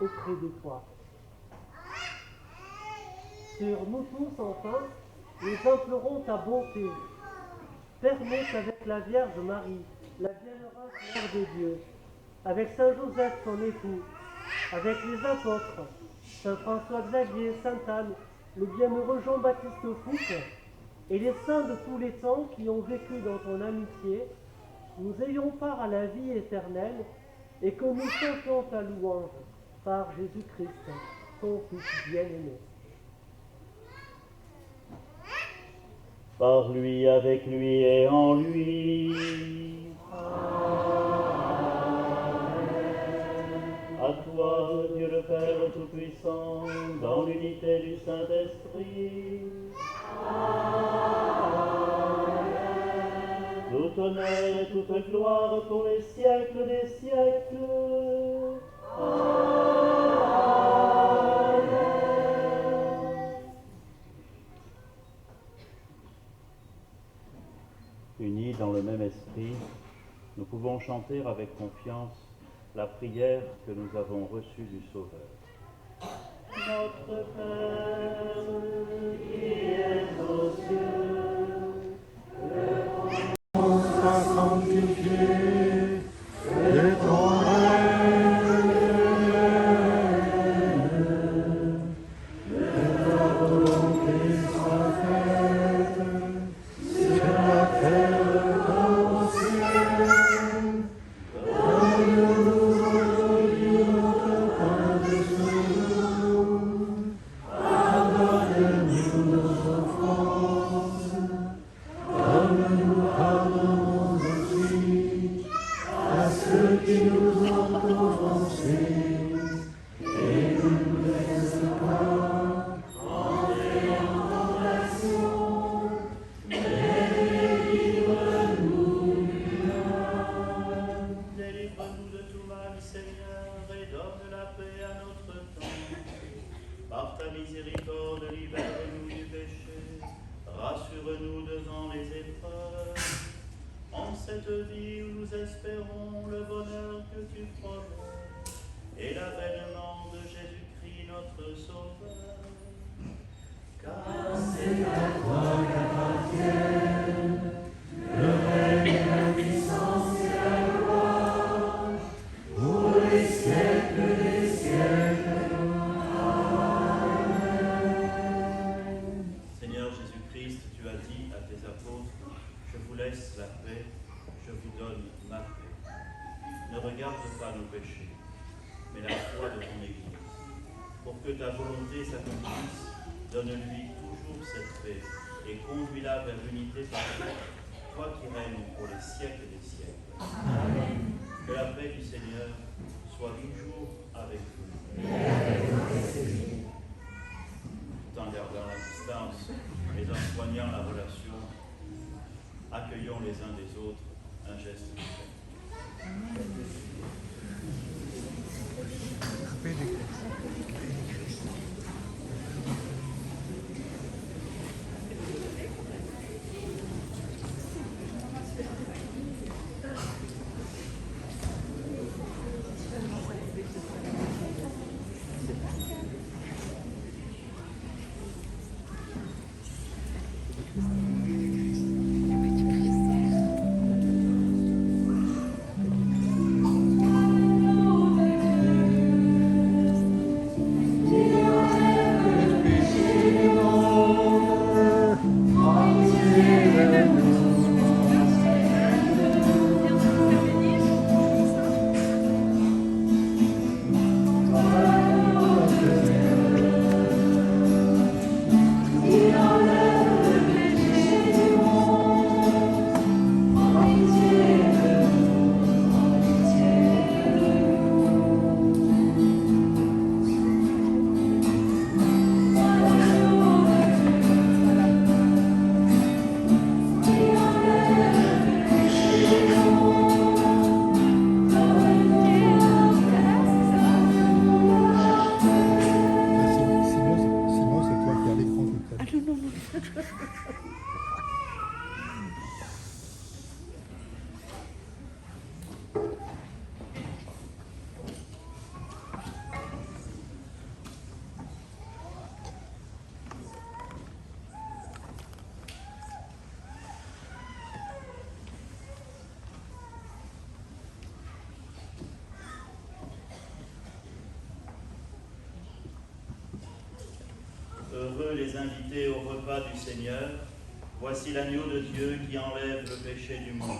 Speaker 1: auprès de toi. Sur nous tous, enfin, nous implorons ta bonté. Permets qu'avec la Vierge Marie, la bienheureuse Mère de Dieu, avec Saint Joseph, son époux, avec les apôtres, Saint François Xavier, Sainte Anne, le bienheureux Jean-Baptiste Fouque, et les saints de tous les temps qui ont vécu dans ton amitié, nous ayons part à la vie éternelle et que nous chantions ta louange par Jésus-Christ, ton Fils bien-aimé.
Speaker 6: Par lui, avec lui et en lui. À toi, Dieu le Père Tout-Puissant, dans l'unité du Saint-Esprit. Tout honneur et toute gloire pour les siècles des siècles. Unis dans le même esprit, nous pouvons chanter avec confiance la prière que nous avons reçue du Sauveur. Notre Père qui es aux cieux, le nom soit sanctifié, et ton règne vienne, que ta volonté soit faite, sur la terre comme au ciel. Donne-nous aujourd'hui notre pain de ce jour. Pardonne-nous nos offenses, comme nous pardonnons aussi à ceux qui nous ont offensés. Et ne nous laisse pas entrer en tentation, mais délivre-nous du mal. Délivre-nous de tout mal, Seigneur, et donne la paix à notre temps. Par ta miséricorde, libère-nous du péché, rassure-nous devant les épreuves. En cette vie où nous espérons le bonheur que tu promets, et l'avènement de Jésus-Christ notre Sauveur. Car c'est à toi qu'appartiennent le règne, la puissance et la gloire, pour les siècles des siècles. Seigneur Jésus-Christ, tu as dit à tes apôtres, je vous laisse la paix, je vous donne ma paix. Ne regarde pas nos péchés, mais la foi de ton Église. Pour que ta volonté s'accomplisse, donne-lui toujours cette paix et conduis-la vers l'unité parfaite, toi qui règnes pour les siècles des siècles. Amen. Que la paix du Seigneur soit toujours avec vous. Tout en gardant la distance, mais en soignant la relation, accueillons les uns des autres un geste de paix.
Speaker 3: Amen.
Speaker 2: Heureux les invités au repas du Seigneur. Voici l'agneau de Dieu qui enlève le péché du monde.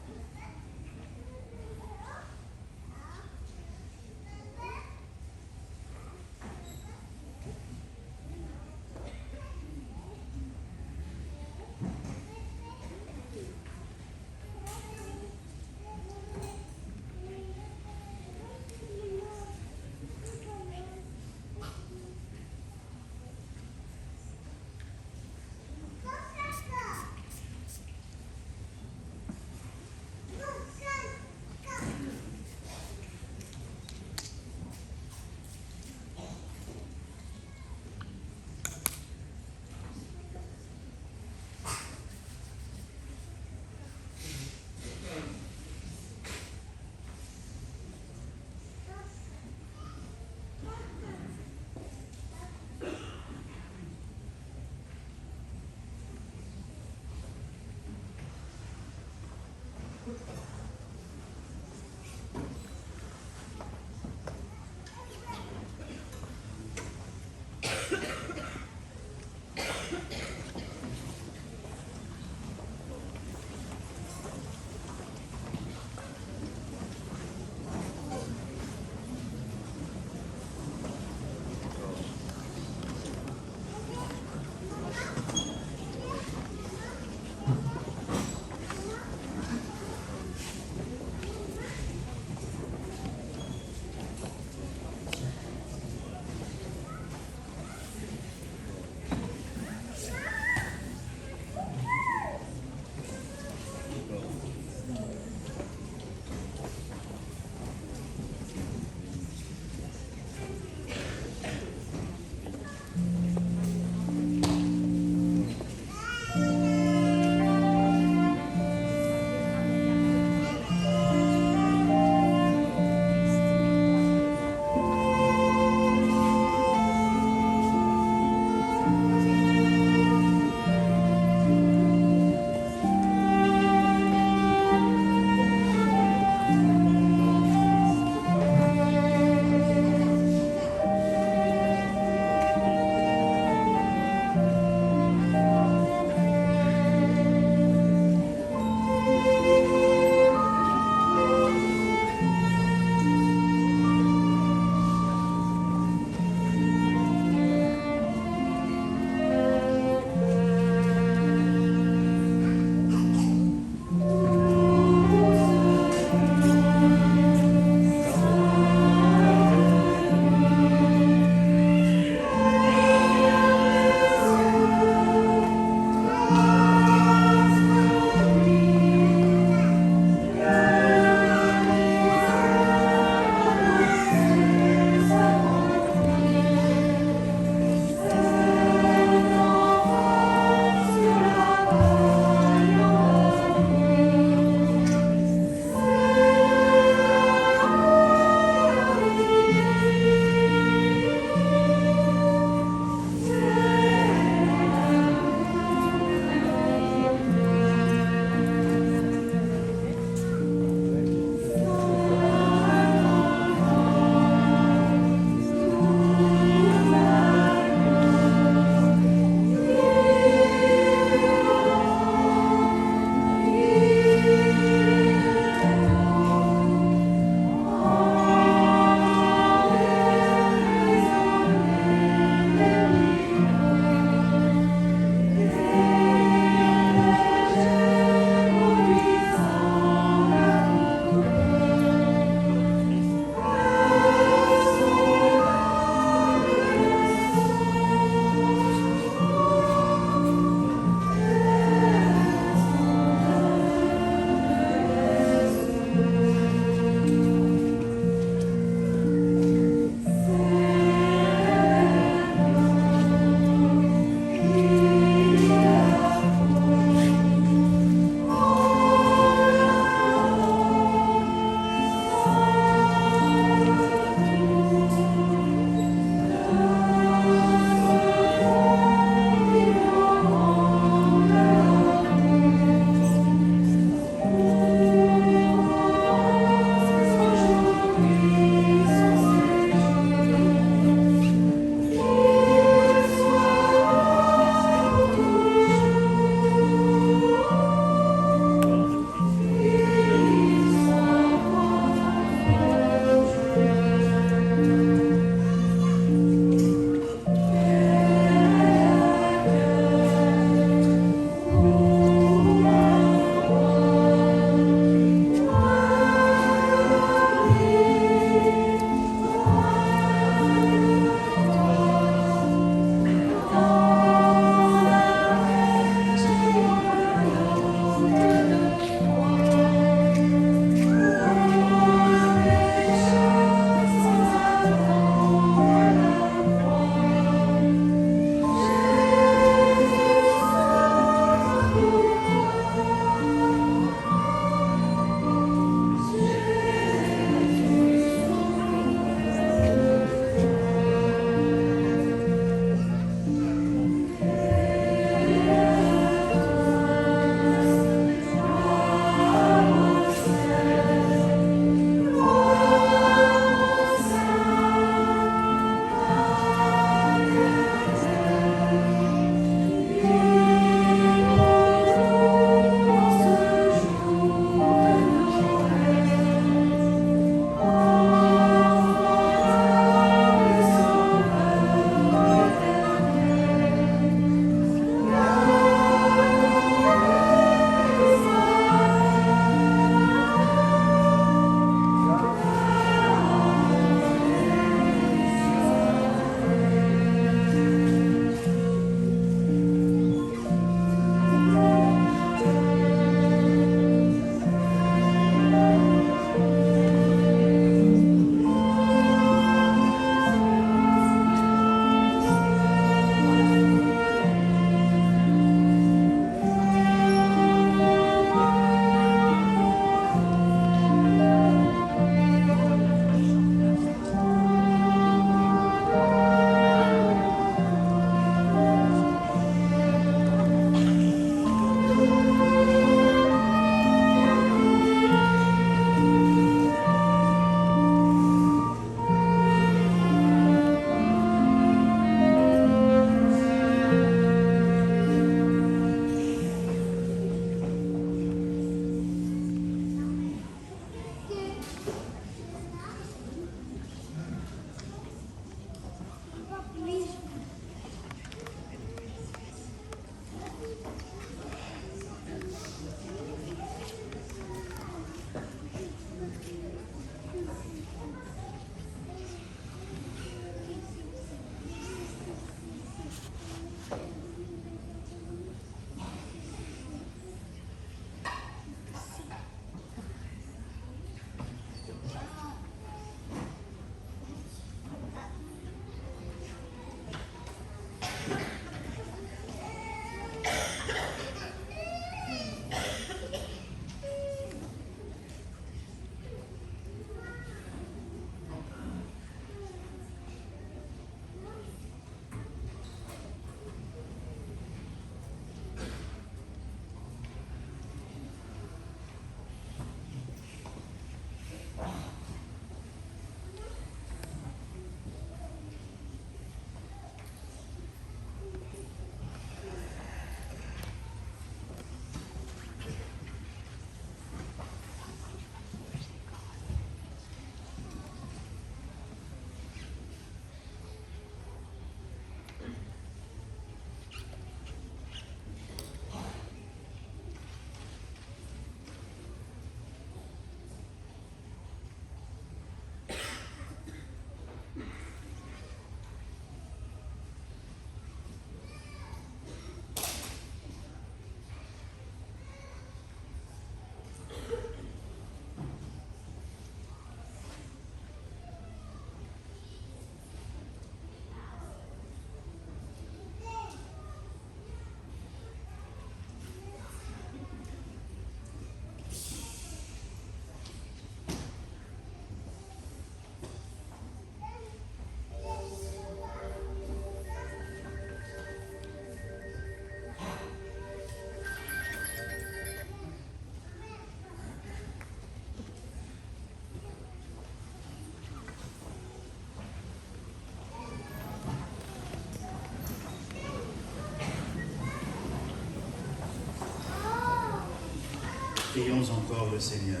Speaker 6: Prions encore le Seigneur.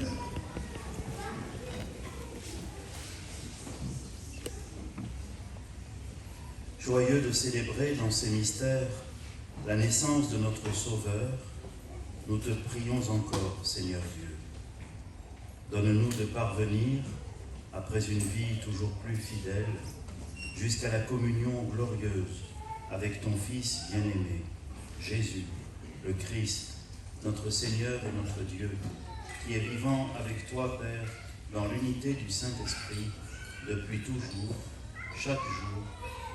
Speaker 6: Joyeux de célébrer dans ces mystères la naissance de notre Sauveur, nous te prions encore, Seigneur Dieu. Donne-nous de parvenir, après une vie toujours plus fidèle, jusqu'à la communion glorieuse avec ton Fils bien-aimé, Jésus, le Christ, notre Seigneur et notre Dieu, qui est vivant avec toi, Père, dans l'unité du Saint-Esprit, depuis toujours, chaque jour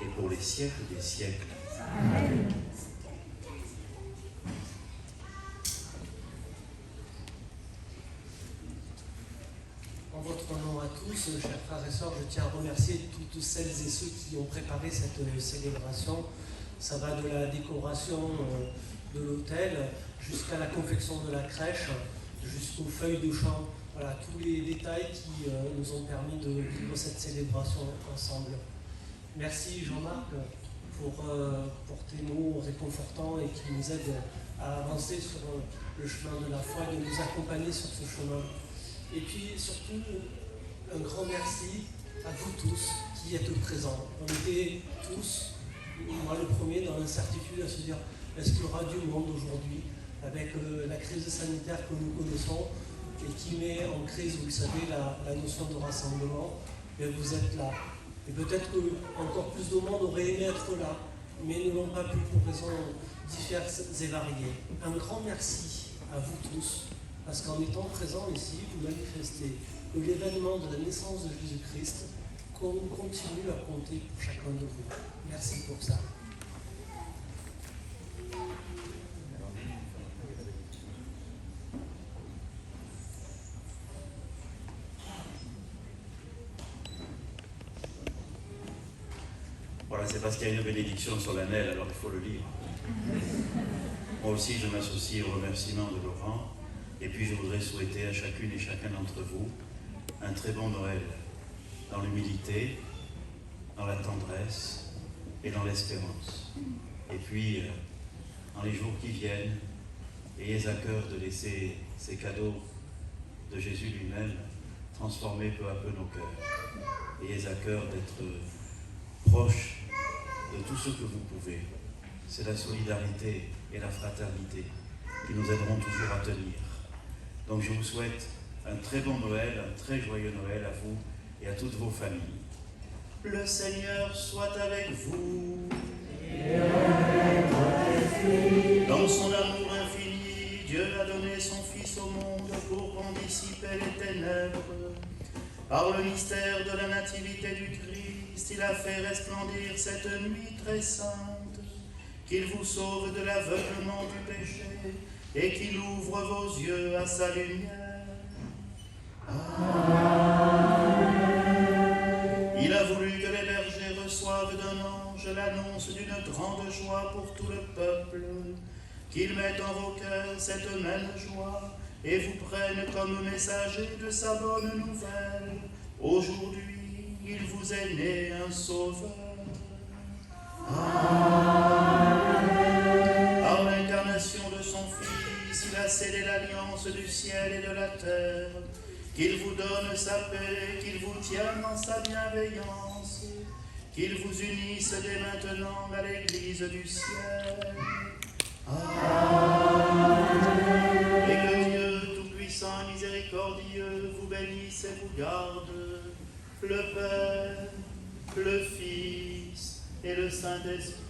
Speaker 6: et pour les siècles des siècles. Amen.
Speaker 1: En votre nom à tous, chers frères et sœurs, je tiens à remercier toutes celles et ceux qui ont préparé cette célébration. Ça va de la décoration de l'autel jusqu'à la confection de la crèche, jusqu'aux feuilles de chant. Voilà, tous les détails qui nous ont permis de vivre cette célébration ensemble. Merci Jean-Marc pour tes mots réconfortants et qui nous aident à avancer sur le chemin de la foi et de nous accompagner sur ce chemin. Et puis surtout, un grand merci à vous tous qui êtes présents. On était tous, moi le premier, dans l'incertitude à se dire est-ce qu'il y aura du monde aujourd'hui avec la crise sanitaire que nous connaissons et qui met en crise, vous le savez, la notion de rassemblement. Mais vous êtes là. Et peut-être qu'encore plus de monde aurait aimé être là, mais ne l'ont pas pu pour raisons diverses et variées. Un grand merci à vous tous, parce qu'en étant présents ici, vous manifestez que l'événement de la naissance de Jésus-Christ continue à compter pour chacun de vous. Merci pour ça.
Speaker 6: Voilà, c'est parce qu'il y a une bénédiction solennelle, alors il faut le lire. Moi aussi, je m'associe au remerciement de Laurent, et puis je voudrais souhaiter à chacune et chacun d'entre vous un très bon Noël, dans l'humilité, dans la tendresse et dans l'espérance. Et puis, dans les jours qui viennent, ayez à cœur de laisser ces cadeaux de Jésus lui-même transformer peu à peu nos cœurs. Ayez à cœur d'être proches de tout ce que vous pouvez. C'est la solidarité et la fraternité qui nous aideront toujours à tenir. Donc je vous souhaite un très bon Noël, un très joyeux Noël à vous et à toutes vos familles. Le Seigneur soit avec vous. Et avec votre esprit. Dans son amour infini, Dieu a donné son Fils au monde pour qu'on dissipe les ténèbres. Par le mystère de la nativité du Christ, il a fait resplendir cette nuit très sainte, qu'il vous sauve de l'aveuglement
Speaker 2: péchés et qu'il ouvre vos yeux à sa lumière. Il a voulu que les bergers reçoivent d'un ange l'annonce d'une grande joie pour tout le peuple, qu'il mette en vos cœurs cette même joie et vous prenne comme messager de sa bonne nouvelle. Aujourd'hui, il vous est né un sauveur. Par l'incarnation de son Fils, il a scellé l'alliance du ciel et de la terre. Qu'il vous donne sa paix, qu'il vous tienne dans sa bienveillance, qu'il vous unisse dès maintenant à l'Église du ciel. Et que Dieu Tout-Puissant et Miséricordieux vous bénisse et vous garde, le Père, le Fils et le Saint-Esprit.